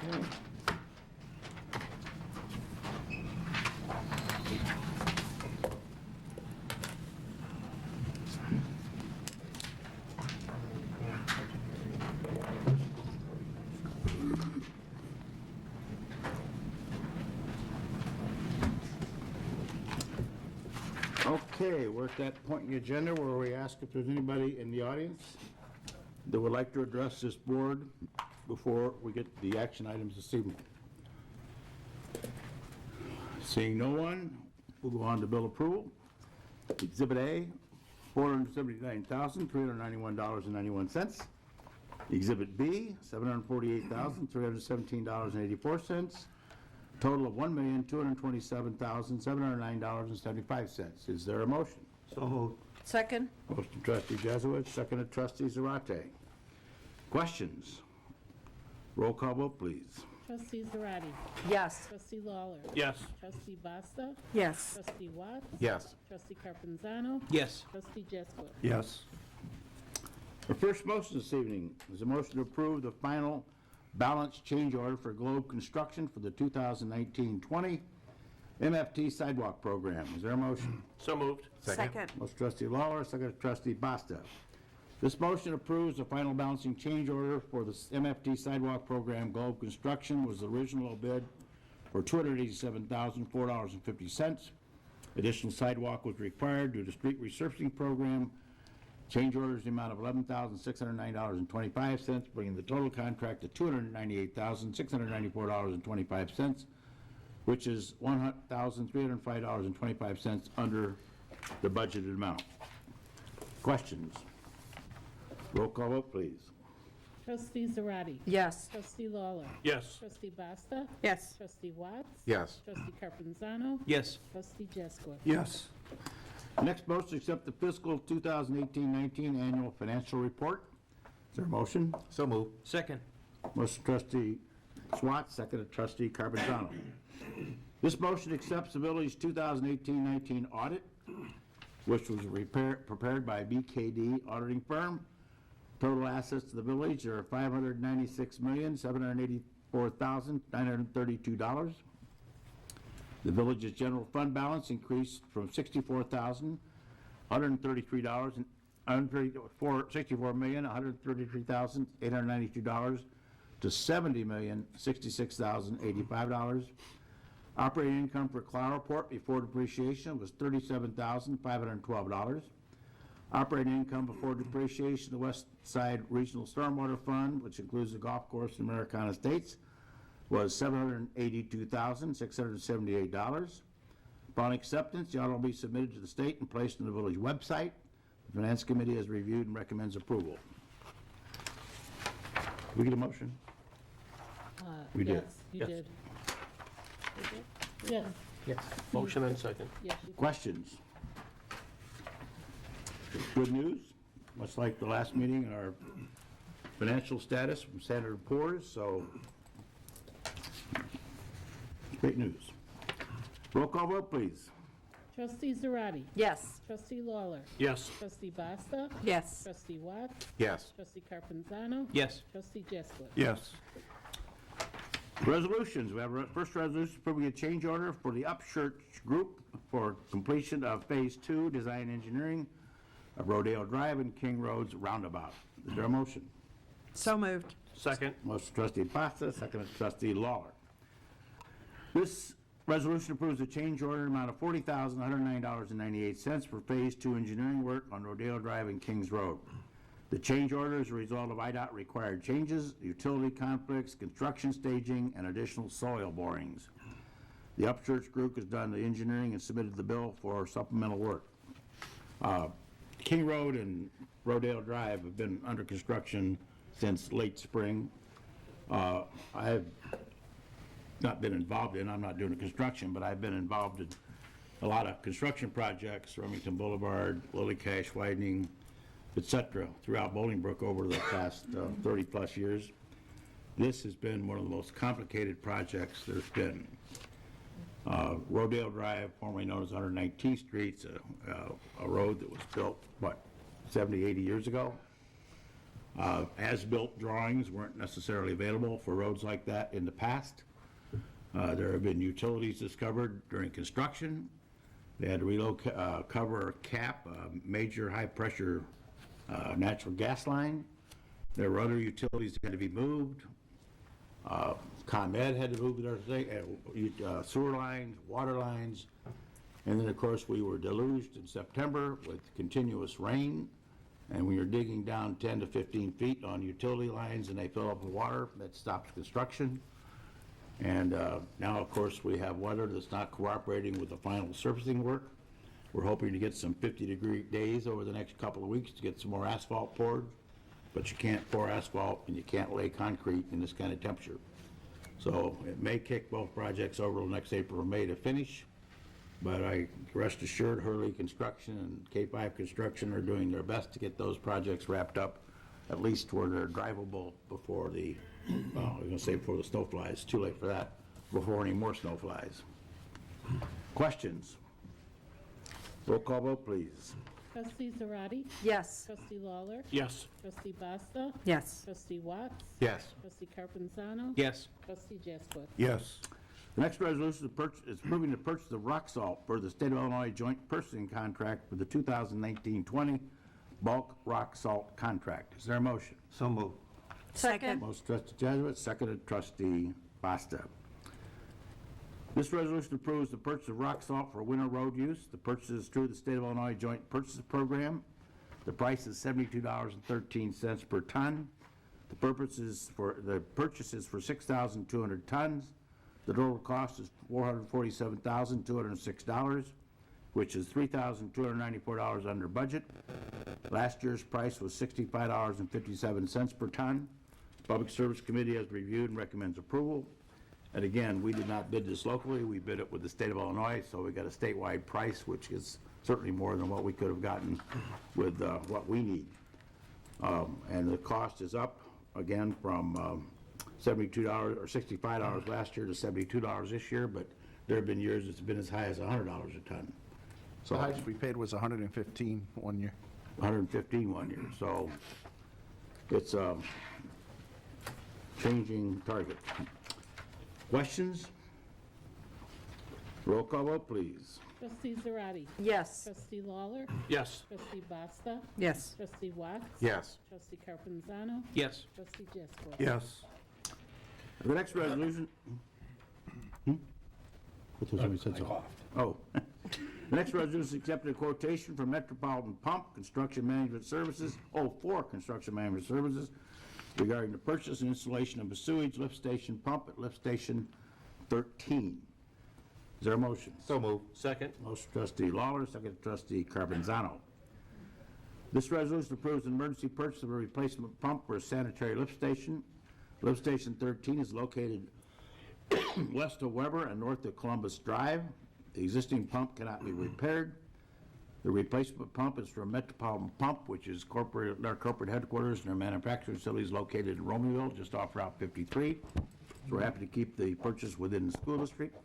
Okay. Okay. Okay, we're at that point in the agenda where we ask if there's anybody in the audience that would like to address this board before we get to the action items this evening. Seeing no one, we'll go on to bill approval. Exhibit A, $479,391.91. Exhibit B, $748,317.84. Total of $1,227,709.75. Is there a motion? So moved. Second? Motion trustee Jeselowitz, seconded trustee Zarate. Questions? Roll call vote, please. Trustee Zarate. Yes. Trustee Lawler. Yes. Trustee Basta. Yes. Trustee Watts. Yes. Trustee Carpenzano. Yes. Trustee Jesquith. Yes. The first motion this evening is a motion to approve the final balance change order for Globe Construction for the 2019-20 MFT Sidewalk Program. Is there a motion? So moved. Second? Motion trustee Lawler, second trustee Basta. This motion approves the final balancing change order for the MFT Sidewalk Program. Globe Construction was the original bid for $287,004.50. Additional sidewalk was required due to street resurfacing program. Change order is the amount of $11,609.25, bringing the total contract to $298,694.25, which is $1,305.25 under the budgeted amount. Questions? Roll call vote, please. Trustee Zarate. Yes. Trustee Lawler. Yes. Trustee Basta. Yes. Trustee Watts. Yes. Trustee Carpenzano. Yes. Trustee Jesquith. Yes. Next motion to accept the fiscal 2018-19 annual financial report. Is there a motion? So moved. Second. Motion trustee Swat, seconded trustee Carpenzano. This motion accepts the village's 2018-19 audit, which was prepared by BKD auditing firm. Total assets to the village are $596,784,932. The village's general fund balance increased from $64,133,892 to $70,066,085. Operating income for Cloud Report before depreciation was $37,512. Operating income before depreciation, the West Side Regional Stormwater Fund, which includes the golf course in Americana Estates, was $782,678. Upon acceptance, the audit will be submitted to the state and placed on the village website. The Finance Committee has reviewed and recommends approval. We get a motion? We did. Yes, you Yes. did. You did? Yes. Yes. Motion and second. Yes, you did. Questions? Good news, much like the last meeting, our financial status from Standard & Poor's, so great news. Roll call vote, please. Trustee Zarate. Yes. Trustee Lawler. Yes. Trustee Basta. Yes. Trustee Watts. Yes. Trustee Carpenzano. Yes. Trustee Jesquith. Yes. Resolutions, we have a first resolution approving a change order for the Upchurch Group for completion of Phase 2 Design Engineering of Rodale Drive and King Road's roundabout. Is there a motion? So moved. Second. Motion trustee Pasta, second trustee Lawler. This resolution approves a change order amount of $40,109.98 for Phase 2 engineering work on Rodale Drive and Kings Road. The change order is a result of IDOT required changes, utility conflicts, construction staging, and additional soil borings. The Upchurch Group has done the engineering and submitted the bill for supplemental work. King Road and Rodale Drive have been under construction since late spring. I have not been involved in, I'm not doing the construction, but I've been involved in a lot of construction projects, Remington Boulevard, Lily Cache widening, etc., throughout Bolingbrook over the past 30-plus years. This has been one of the most complicated projects there's been. Rodale Drive, formerly known as 119th Street, a road that was built, 70, 80 years ago. As-built drawings weren't necessarily available for roads like that in the past. There have been utilities discovered during construction. They had to cover or cap a major high-pressure natural gas line. There were other utilities that had to be moved. ComEd had to move their sewer lines, water lines. And then, of course, we were deluged in September with continuous rain. And when you're digging down 10 to 15 feet on utility lines and they fill up with water, that stops construction. And now, of course, we have weather that's not cooperating with the final surfacing work. We're hoping to get some 50-degree days over the next couple of weeks to get some more asphalt poured. But you can't pour asphalt and you can't lay concrete in this kind of temperature. So it may kick both projects over till next April or May to finish. But I rest assured Hurley Construction and K5 Construction are doing their best to get those projects wrapped up, at least where they're drivable before the, well, I was going to say before the snow flies. Too late for that. Before any more snow flies. Questions? Roll call vote, please. Trustee Zarate? Yes. Trustee Lawler? Yes. Trustee Basta? Yes. Trustee Watts? Yes. Trustee Carpenzano? Yes. Trustee Jaskowitz? Yes. The next resolution is approving the purchase of rock salt for the State of Illinois Joint Purchasing Contract for the 2019-20 bulk rock salt contract. Is there a motion? So moved. Second. Motion trustee Jesuit, seconded trustee Basta. This resolution approves the purchase of rock salt for winter road use. The purchase is through the State of Illinois Joint Purchase Program. The price is $72.13 per ton. The purchase is for 6,200 tons. The total cost is $447,206, which is $3,294 under budget. Last year's price was $65.57 per ton. Public Service Committee has reviewed and recommends approval. And again, we did not bid this locally. We bid it with the state of Illinois, so we got a statewide price, which is certainly more than what we could have gotten with what we need. And the cost is up, again, from $72 or $65 last year to $72 this year, but there have been years it's been as high as $100 a ton. So The highest we paid was 115 one year. 115 one year, so it's a changing target. Questions? Roll call vote, please. Trustee Zarate? Yes. Trustee Lawler? Yes. Trustee Basta? Yes. Trustee Watts? Yes. Trustee Carpenzano? Yes. Trustee Jaskowitz? Yes. The next resolution. What was somebody said so? Oh. The next resolution is accepting a quotation from Metropolitan Pump Construction Management Services, for Construction Management Services, regarding the purchase and installation of a sewage lift station pump at lift station 13. Is there a motion? So moved. Second. Motion trustee Lawler, second trustee Carbonzano. This resolution approves an emergency purchase of a replacement pump for a sanitary lift station. Lift station 13 is located west of Weber and north of Columbus Drive. The existing pump cannot be repaired. The replacement pump is from Metropolitan Pump, which is their corporate headquarters and their manufacturing facility is located in Romeoville, just off Route 53. So we're happy to keep the purchase within the school district.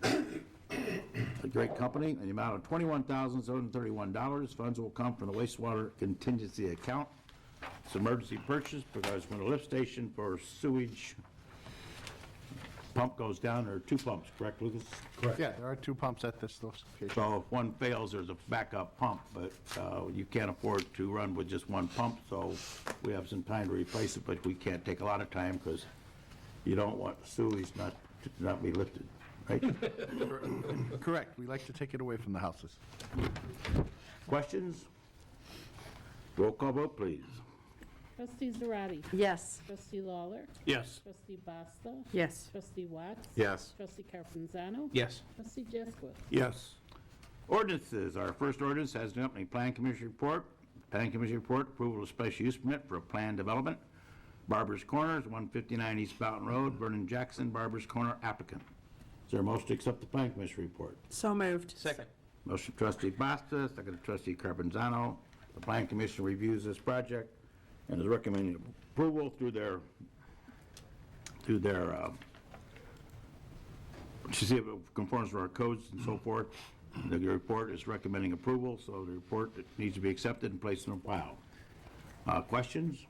A great company, in the amount of $21,731. Funds will come from the wastewater contingency account. It's an emergency purchase because when a lift station for sewage pump goes down, there are two pumps, correct, Lucas? Correct. Yeah, there are two pumps at this location. So if one fails, there's a backup pump, but you can't afford to run with just one pump, so we have some time to replace it, but we can't take a lot of time because you don't want sewage not be lifted, right? Correct. We like to take it away from the houses. Questions? Roll call vote, please. Trustee Zarate? Yes. Trustee Lawler? Yes. Trustee Basta? Yes. Trustee Watts? Yes. Trustee Carpenzano? Yes. Trustee Jaskowitz? Yes. Ordinances. Our first ordinance has an opening Plan Commission report. Plan Commission report, approval of special use permit for a planned development. Barber's Corners, 159 East Fountain Road, Vernon Jackson, Barber's Corner applicant. Is there a motion to accept the Plan Commission report? So moved. Second. Motion trustee Basta, second trustee Carpenzano. The Plan Commission reviews this project and is recommending approval through their to see if it conforms to our codes and so forth. The report is recommending approval, so the report needs to be accepted and placed in a file. Questions?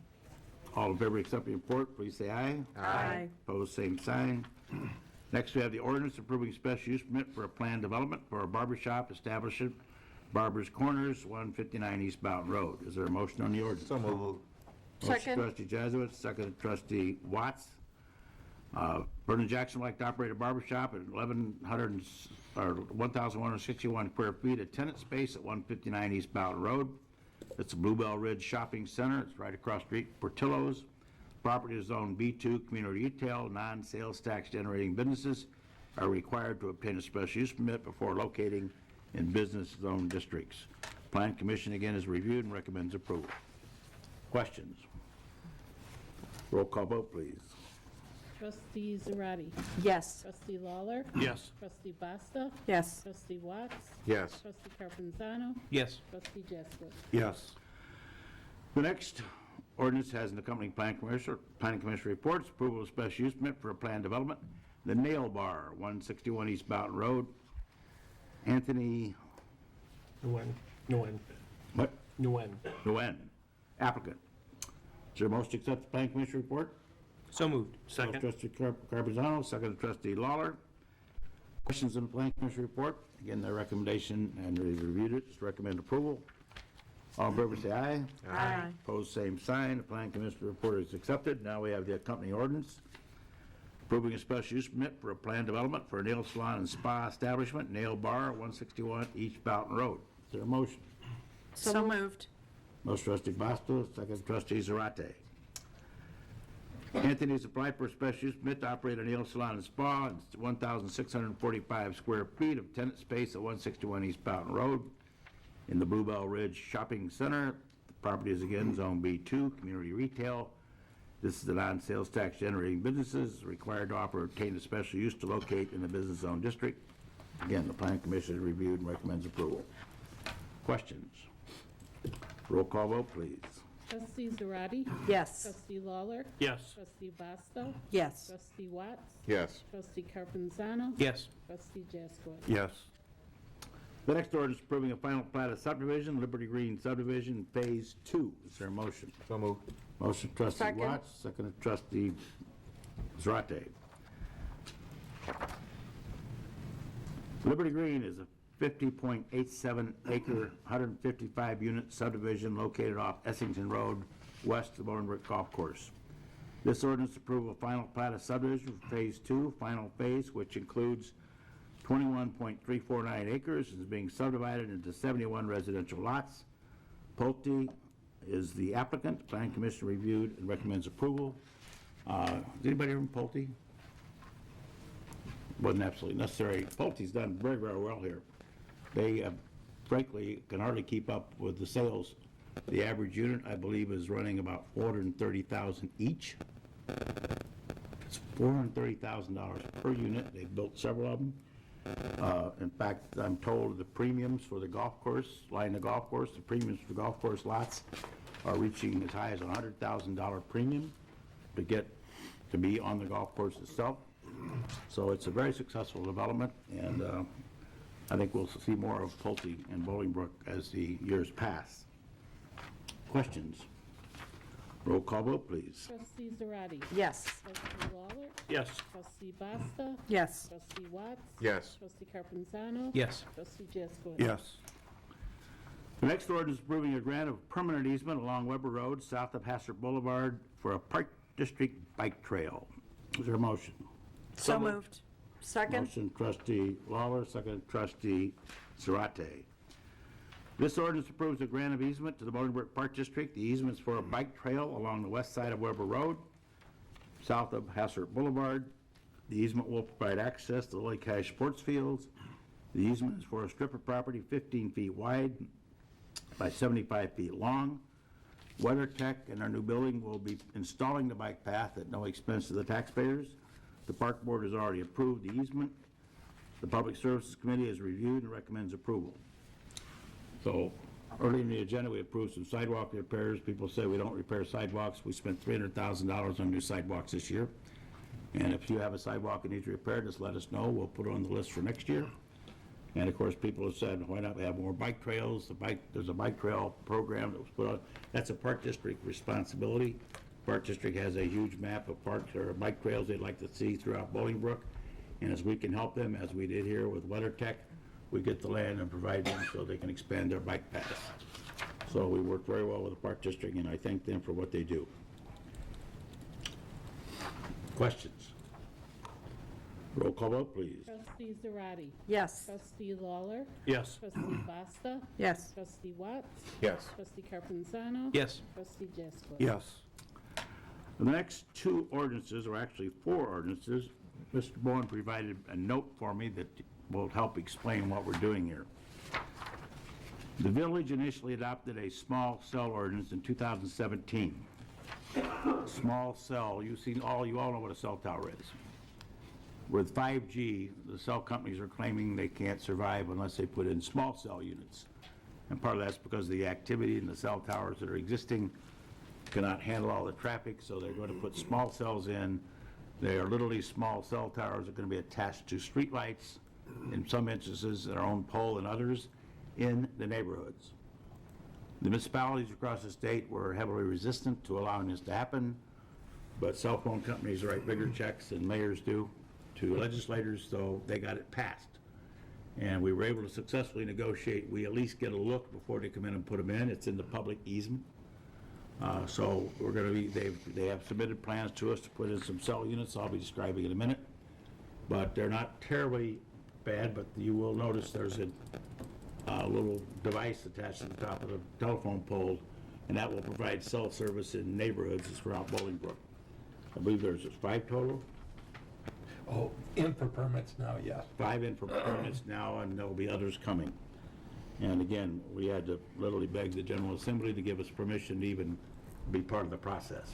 All in favor of accepting the report, please say aye. Aye. Opposed, same sign. Next, we have the ordinance approving special use permit for a planned development for a barber shop establishment, Barber's Corners, 159 East Mountain Road. Is there a motion on the ordinance? So moved. Motion Second. trustee Jesuit, second trustee Watts. Vernon Jackson would like to operate a barber shop at 1,161 square feet of tenant space at 159 East Bowden Road. It's a Bluebell Ridge Shopping Center. It's right across the street from Portillo's. Property is zoned B2, community retail. Non-sales tax generating businesses are required to obtain a special use permit before locating in business zone districts. Plan Commission again is reviewed and recommends approval. Questions? Roll call vote, please. Trustee Zarate. Yes. Trustee Lawler. Yes. Trustee Basta. Yes. Trustee Watts. Yes. Trustee Carpenzano. Yes. Trustee Jaskowitz. Yes. The next ordinance has an accompanying planning commission reports, approval of special use permit for a planned development. The Nail Bar, 161 East Bowden Road. Anthony, Nguyen. what? Nguyen. Nguyen, applicant. Is there a motion to accept the planning commission report? So moved. Second. Trustee Carpenzano, second trustee Lawler. Questions on the planning commission report? Again, their recommendation, and we've reviewed it, is recommend approval. All in favor say aye. Aye. Opposed, same sign. The planning commission report is accepted. Now we have the accompanying ordinance. Approving a special use permit for a planned development for a nail salon and spa establishment, Nail Bar, 161 East Bowden Road. Is there a motion? So moved. Motion trustee Bastos, second trustee Zarate. Anthony has applied for a special use permit to operate a nail salon and spa. It's 1,645 square feet of tenant space at 161 East Bowden Road in the Bluebell Ridge Shopping Center. The property is again Zone B2, community retail. This is the non-sales tax generating businesses required to obtain a special use to locate in the business zone district. Again, the planning commission has reviewed and recommends approval. Questions? Roll call vote, please. Trustee Zarate. Yes. Trustee Lawler. Yes. Trustee Basta. Yes. Trustee Watts. Yes. Trustee Carpenzano. Yes. Trustee Jaskowitz. Yes. The next order is approving a final plat of subdivision, Liberty Green subdivision, Phase 2. Is there a motion? So moved. Motion trustee Second. Watts, second trustee Zarate. Liberty Green is a 50.87 acre, 155 unit subdivision located off Essington Road, west of the Bolingbrook Golf Course. This ordinance approval of final plat of subdivision for Phase 2, final phase, which includes 21.349 acres, is being subdivided into 71 residential lots. Pulte is the applicant. Planning Commission reviewed and recommends approval. Is anybody from Pulte? Wasn't absolutely necessary. Pulte's done very, very well here. They, frankly, can hardly keep up with the sales. The average unit, I believe, is running about $430,000 each. It's $430,000 per unit. They've built several of them. In fact, I'm told the premiums for the golf course, line the golf course, the premiums for golf course lots are reaching as high as $100,000 premium to get to be on the golf course itself. So it's a very successful development, and I think we'll see more of Pulte and Bolingbrook as the years pass. Questions? Roll call vote, please. Trustee Zarate. Yes. Trustee Lawler. Yes. Trustee Basta. Yes. Trustee Watts. Yes. Trustee Carpenzano. Yes. Trustee Jaskowitz. Yes. The next ordinance is approving a grant of permanent easement along Weber Road, south of Hassert Boulevard, for a Park District bike trail. Is there a motion? So moved. Second. Motion trustee Lawler, second trustee Zarate. This ordinance approves a grant of easement to the Bolingbrook Park District. The easement is for a bike trail along the west side of Weber Road, south of Hassert Boulevard. The easement will provide access to the Lake Cache sports fields. The easement is for a strip of property 15 feet wide by 75 feet long. WeatherTech and our new building will be installing the bike path at no expense to the taxpayers. The Park Board has already approved the easement. The Public Services Committee has reviewed and recommends approval. So early in the agenda, we approved some sidewalk repairs. People say we don't repair sidewalks. We spent $300,000 on new sidewalks this year. And if you have a sidewalk that needs repaired, just let us know. We'll put it on the list for next year. And of course, people have said, why not have more bike trails? There's a bike trail program that was put on. That's a Park District responsibility. Park District has a huge map of parks or bike trails they'd like to see throughout Bolingbrook. And as we can help them, as we did here with WeatherTech, we get the land and provide them so they can expand their bike paths. So we work very well with the Park District, and I thank them for what they do. Questions? Roll call vote, please. Trustee Zarate. Yes. Trustee Lawler. Yes. Trustee Basta. Yes. Trustee Watts. Yes. Trustee Carpenzano. Yes. Trustee Jaskowitz. Yes. The next two ordinances, or actually four ordinances, Mr. Bowen provided a note for me that will help explain what we're doing here. The village initially adopted a small cell ordinance in 2017. Small cell, you all know what a cell tower is. With 5G, the cell companies are claiming they can't survive unless they put in small cell units. And part of that's because of the activity in the cell towers that are existing cannot handle all the traffic, so they're going to put small cells in. They are literally small cell towers that are going to be attached to streetlights, in some instances their own pole and others, in the neighborhoods. The municipalities across the state were heavily resistant to allowing this to happen, but cell phone companies write bigger checks than mayors do to legislators, so they got it passed. And we were able to successfully negotiate. We at least get a look before they come in and put them in. It's in the public easement. So we're going to be, they have submitted plans to us to put in some cell units I'll be describing in a minute. But they're not terribly bad, but you will notice there's a little device attached to the top of the telephone pole, and that will provide cell service in neighborhoods throughout Bolingbrook. I believe there's 5 total. Oh, in for permits now, yes. 5 in for permits now, and there'll be others coming. And again, we had to literally beg the General Assembly to give us permission to even be part of the process.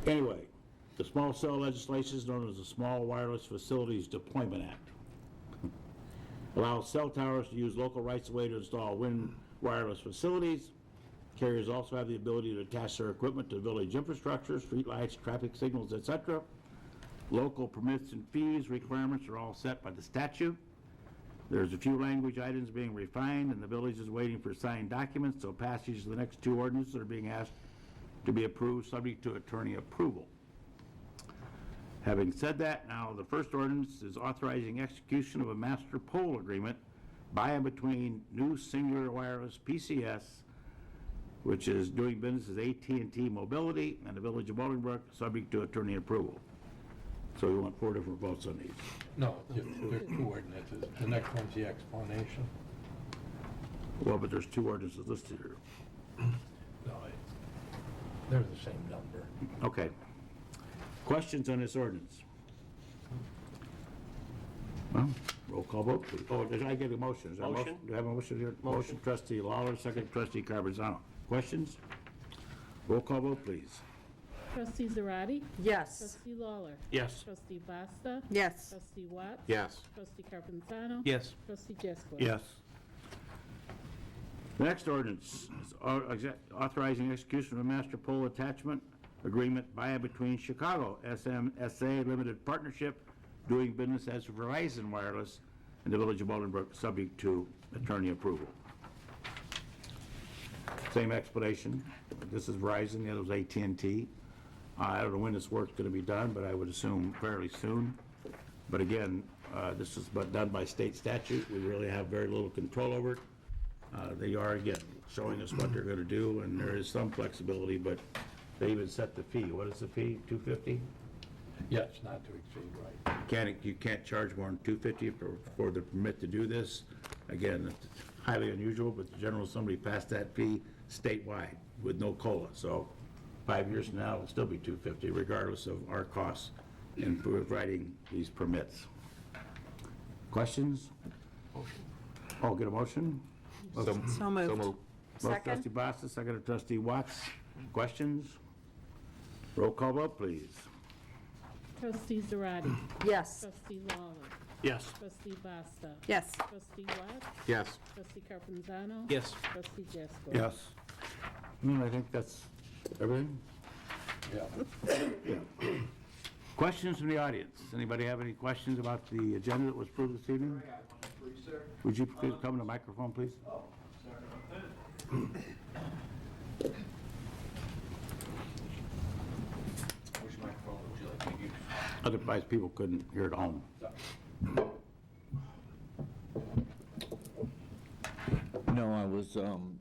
Anyway, the small cell legislation is known as the Small Wireless Facilities Deployment Act. Allows cell towers to use local rights-of-way to install wind wireless facilities. Carriers also have the ability to attach their equipment to village infrastructure, streetlights, traffic signals, etc. Local permits and fees requirements are all set by the statute. There's a few language items being refined, and the village is waiting for signed documents, so passage of the next 2 ordinances are being asked to be approved, subject to attorney approval. Having said that, now the first ordinance is authorizing execution of a master pole agreement by and between New Singular Wireless PCS, which is doing business as AT&T Mobility, and the Village of Bolingbrook, subject to attorney approval. So we want 4 different votes on these. No, there's 2 ordinances. The next one's the explanation. Well, but there's 2 ordinances listed here. No, they're the same number. Okay. Questions on this ordinance? Well, roll call vote, please. Oh, did I get a motion? Is there a Motion. Do I have a motion here? Motion, trustee Lawler, second trustee Carpenzano. Questions? Roll call vote, please. Trustee Zarate. Yes. Trustee Lawler. Yes. Trustee Basta. Yes. Trustee Watts. Yes. Trustee Carpenzano. Yes. Trustee Jaskowitz. Yes. The next ordinance is authorizing execution of a master pole attachment agreement by and between Chicago SMSA Limited Partnership doing business as Verizon Wireless and the Village of Bolingbrook, subject to attorney approval. Same explanation. This is Verizon, the other was AT&T. I don't know when this work's going to be done, but I would assume fairly soon. But again, this is done by state statute. We really have very little control over it. They are, again, showing us what they're going to do, and there is some flexibility, but they even set the fee. What is the fee? $250? Yes, not to exceed, right. You can't charge more than $250 for the permit to do this. Again, it's highly unusual, but the General Assembly passed that fee statewide with no COLA. So 5 years from now, it'll still be $250 regardless of our costs in providing these permits. Questions? Motion. Oh, get a motion? So moved. Motion Second. trustee Basta, second trustee Watts. Questions? Roll call vote, please. Trustee Zarate. Yes. Trustee Lawler. Yes. Trustee Basta. Yes. Trustee Watts. Yes. Trustee Carpenzano. Yes. Trustee Jaskowitz. Yes. I think that's everything. Yeah. Questions from the audience? Anybody have any questions about the agenda that was approved this evening? Would you please come to the microphone, please? Which microphone would you like me to use? Otherwise, people couldn't hear at home. No, No, I was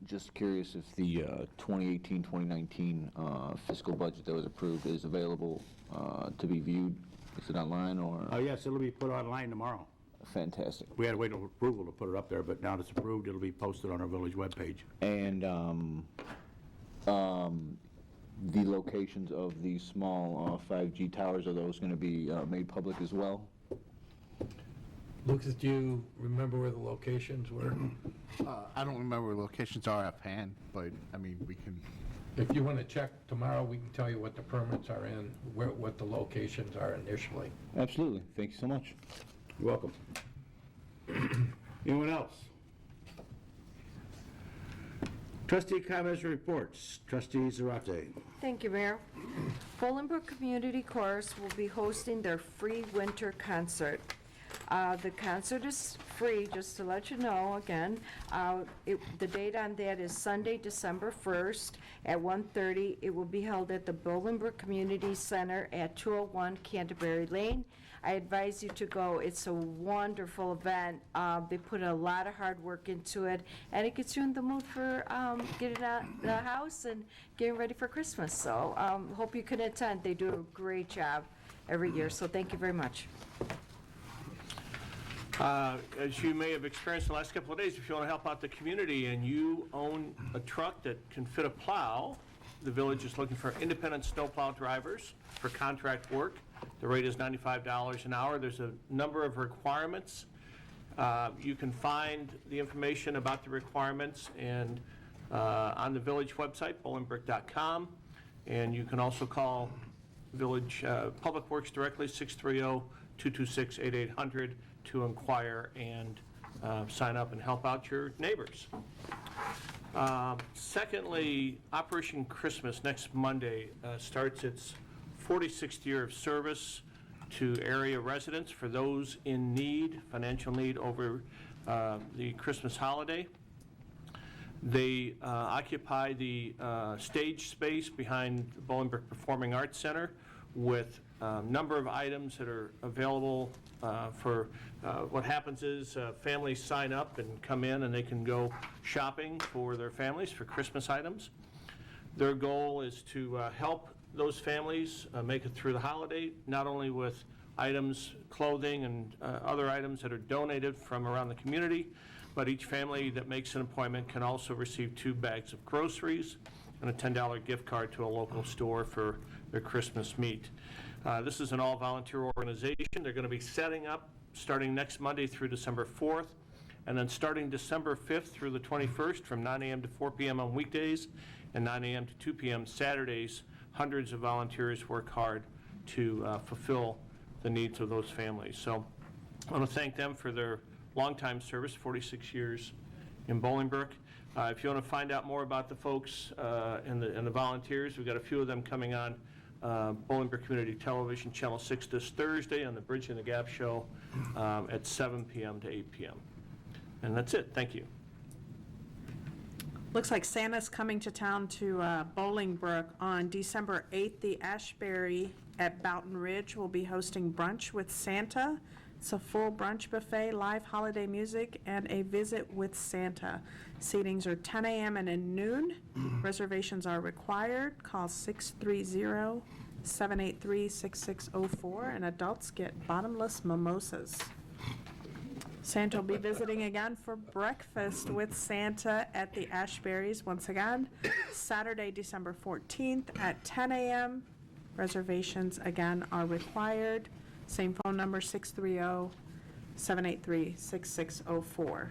just curious if the 2018-2019 fiscal budget that was approved is available to be viewed. Is it online or? Oh, yes, it'll be put online tomorrow. Fantastic. We had to wait for approval to put it up there, but now that it's approved, it'll be posted on our village webpage. And the locations of these small 5G towers, are those going to be made public as well? Lucas, do you remember where the locations were? I don't remember where locations are offhand, but, I mean, we can... If you want to check tomorrow, we can tell you what the permits are in, what the locations are initially. Absolutely. Thank you so much. You're welcome. Anyone else? Trustee comments or reports. Trustee Zarate. Thank you, Mayor. Bolingbrook Community Chorus will be hosting their free winter concert. The concert is free, just to let you know, again. The date on that is Sunday, December 1st at 1:30. It will be held at the Bolingbrook Community Center at 201 Canterbury Lane. I advise you to go. It's a wonderful event. They put a lot of hard work into it, and it gets you in the mood for getting out of the house and getting ready for Christmas. So hope you can attend. They do a great job every year, so thank you very much. As you may have experienced in the last couple of days, if you want to help out the community and you own a truck that can fit a plow, the village is looking for independent snowplow drivers for contract work. The rate is $95 an hour. There's a number of requirements. You can find the information about the requirements and on the village website, bolingbrook.com, and you can also call Village Public Works directly, 630-226-8800, to inquire and sign up and help out your neighbors. Secondly, Operation Christmas next Monday starts its 46th year of service to area residents for those in need, financial need over the Christmas holiday. They occupy the stage space behind the Bolingbrook Performing Arts Center with a number of items that are available for what happens is families sign up and come in and they can go shopping for their families for Christmas items. Their goal is to help those families make it through the holiday, not only with items, clothing, and other items that are donated from around the community, but each family that makes an appointment can also receive 2 bags of groceries and a $10 gift card to a local store for their Christmas meat. This is an all-volunteer organization. They're going to be setting up starting next Monday through December 4th, and then starting December 5th through the 21st from 9 a.m. to 4 p.m. on weekdays and 9 a.m. to 2 p.m. Saturdays. Hundreds of volunteers work hard to fulfill the needs of those families. So I want to thank them for their longtime service, 46 years in Bolingbrook. If you want to find out more about the folks and the volunteers, we've got a few of them coming on Bolingbrook Community Television, Channel 6 this Thursday on the Bridge and the Gap Show at 7 p.m. to 8 p.m. And that's it. Thank you. Looks like Santa's coming to town to Bolingbrook on December 8th. The Ashbury at Boughton Ridge will be hosting brunch with Santa. It's a full brunch buffet, live holiday music, and a visit with Santa. Seatings are 10 a.m. and at noon. Reservations are required. Call 630-783-6604, and adults get bottomless mimosas. Santa will be visiting again for breakfast with Santa at the Ashburys once again, Saturday, December 14th at 10 a.m. Reservations again are required. Same phone number, 630-783-6604.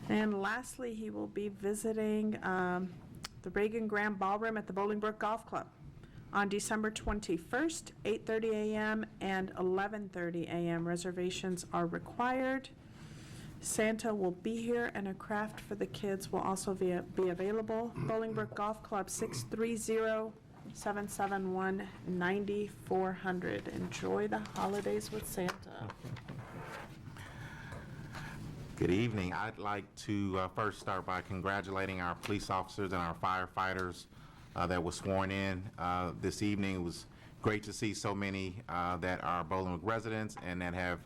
And lastly, he will be visiting the Reagan Graham Ballroom at the Bolingbrook Golf Club on December 21st, 8:30 a.m. and 11:30 a.m. Reservations are required. Santa will be here, and a craft for the kids will also be available. Bolingbrook Golf Club, 630-771-9400. Enjoy the holidays with Santa. Good evening. I'd like to first start by congratulating our police officers and our firefighters that were sworn in this evening. It was great to see so many that are Bolingbrook residents and that have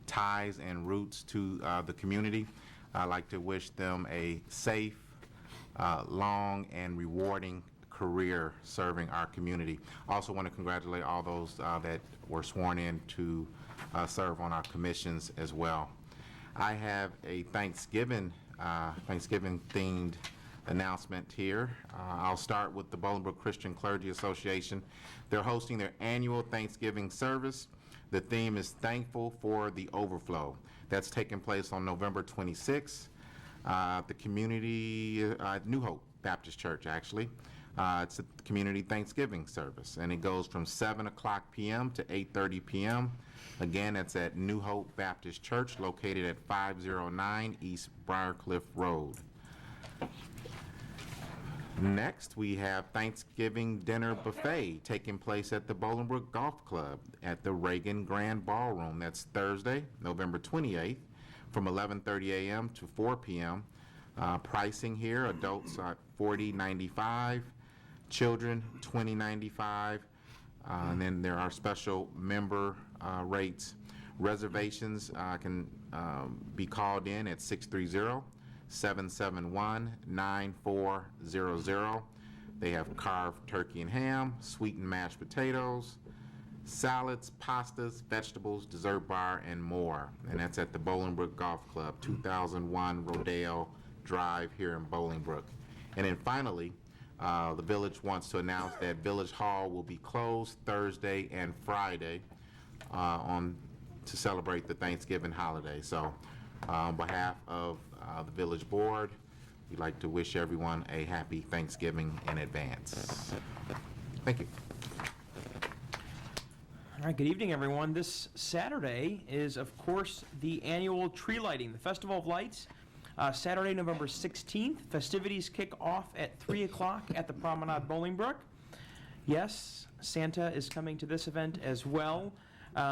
ties and roots to the community. I'd like to wish them a safe, long, and rewarding career serving our community. Also want to congratulate all those that were sworn in to serve on our commissions as well. I have a Thanksgiving-themed announcement here. I'll start with the Bolingbrook Christian Clergy Association. They're hosting their annual Thanksgiving service. The theme is Thankful for the Overflow. That's taking place on November 26th. The community, New Hope Baptist Church, actually. It's a community Thanksgiving service, and it goes from 7 o'clock p.m. to 8:30 p.m. Again, it's at New Hope Baptist Church, located at 509 East Briarcliff Road. Next, we have Thanksgiving Dinner Buffet taking place at the Bolingbrook Golf Club at the Reagan Grand Ballroom. That's Thursday, November 28th, from 11:30 a.m. to 4 p.m. Pricing here, adults are $40.95, children $20.95, and then there are special member rates. Reservations can be called in at 630-771-9400. They have carved turkey and ham, sweetened mashed potatoes, salads, pastas, vegetables, dessert bar, and more. And that's at the Bolingbrook Golf Club, 2001 Rodeo Drive here in Bolingbrook. And then finally, the village wants to announce that Village Hall will be closed Thursday and Friday to celebrate the Thanksgiving holiday. So on behalf of the village board, we'd like to wish everyone a happy Thanksgiving in advance. Thank you. All right, good evening, everyone. This Saturday is, of course, the annual tree lighting, the Festival of Lights. Saturday, November 16th. Festivities kick off at 3 o'clock at the Promenade Bolingbrook. Yes, Santa is coming to this event as well.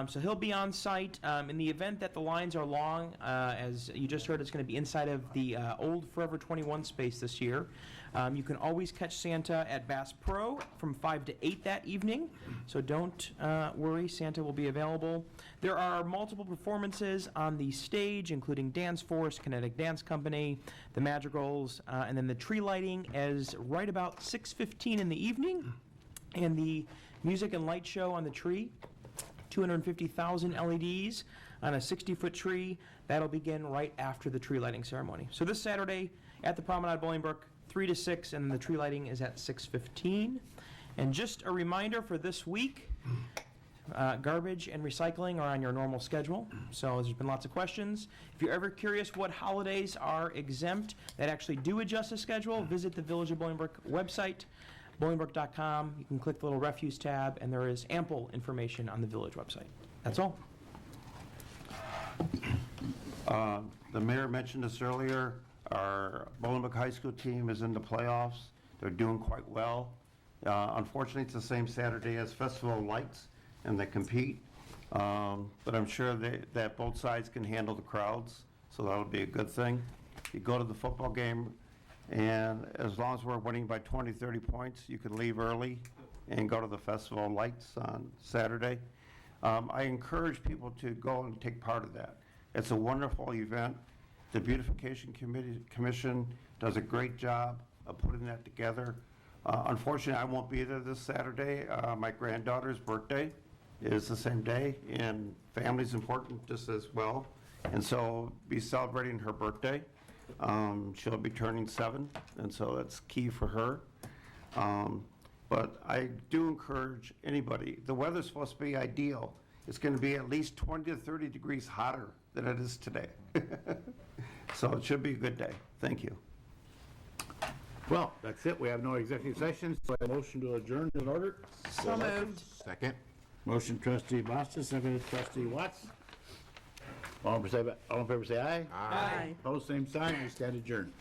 So he'll be on site. In the event that the lines are long, as you just heard, it's going to be inside of the old Forever 21 space this year. You can always catch Santa at Bass Pro from 5 to 8 that evening, so don't worry, Santa will be available. There are multiple performances on the stage, including Dance Force, Kinetic Dance Company, the Madrigals, and then the tree lighting is right about 6:15 in the evening, and the music and light show on the tree, 250,000 LEDs on a 60-foot tree. That'll begin right after the tree lighting ceremony. So this Saturday at the Promenade Bolingbrook, 3 to 6, and the tree lighting is at 6:15. And just a reminder for this week, garbage and recycling are on your normal schedule. So there's been lots of questions. If you're ever curious what holidays are exempt that actually do adjust the schedule, visit the Village of Bolingbrook website, Bolingbrook.com. You can click the little refuse tab, and there is ample information on the village website. That's all. The mayor mentioned this earlier. Our Bolingbrook High School team is in the playoffs. They're doing quite well. Unfortunately, it's the same Saturday as Festival of Lights, and they compete. But I'm sure that both sides can handle the crowds, so that'll be a good thing. You go to the football game, and as long as we're winning by 20, 30 points, you can leave early and go to the Festival of Lights on Saturday. I encourage people to go and take part of that. It's a wonderful event. The Beautification Commission does a great job of putting that together. Unfortunately, I won't be there this Saturday. My granddaughter's birthday is the same day, and family's important just as well. And so be celebrating her birthday. She'll be turning 7, and so that's key for her. But I do encourage anybody. The weather's supposed to be ideal. It's going to be at least 20 to 30 degrees hotter than it is today. So it should be a good day. Thank you. Well, that's it. We have no executive sessions. So a motion to adjourn in order. So moved. Second. Motion trustee Bastos, second trustee Watts. All in favor say aye. Aye. Opposed, same sign. We stand adjourned.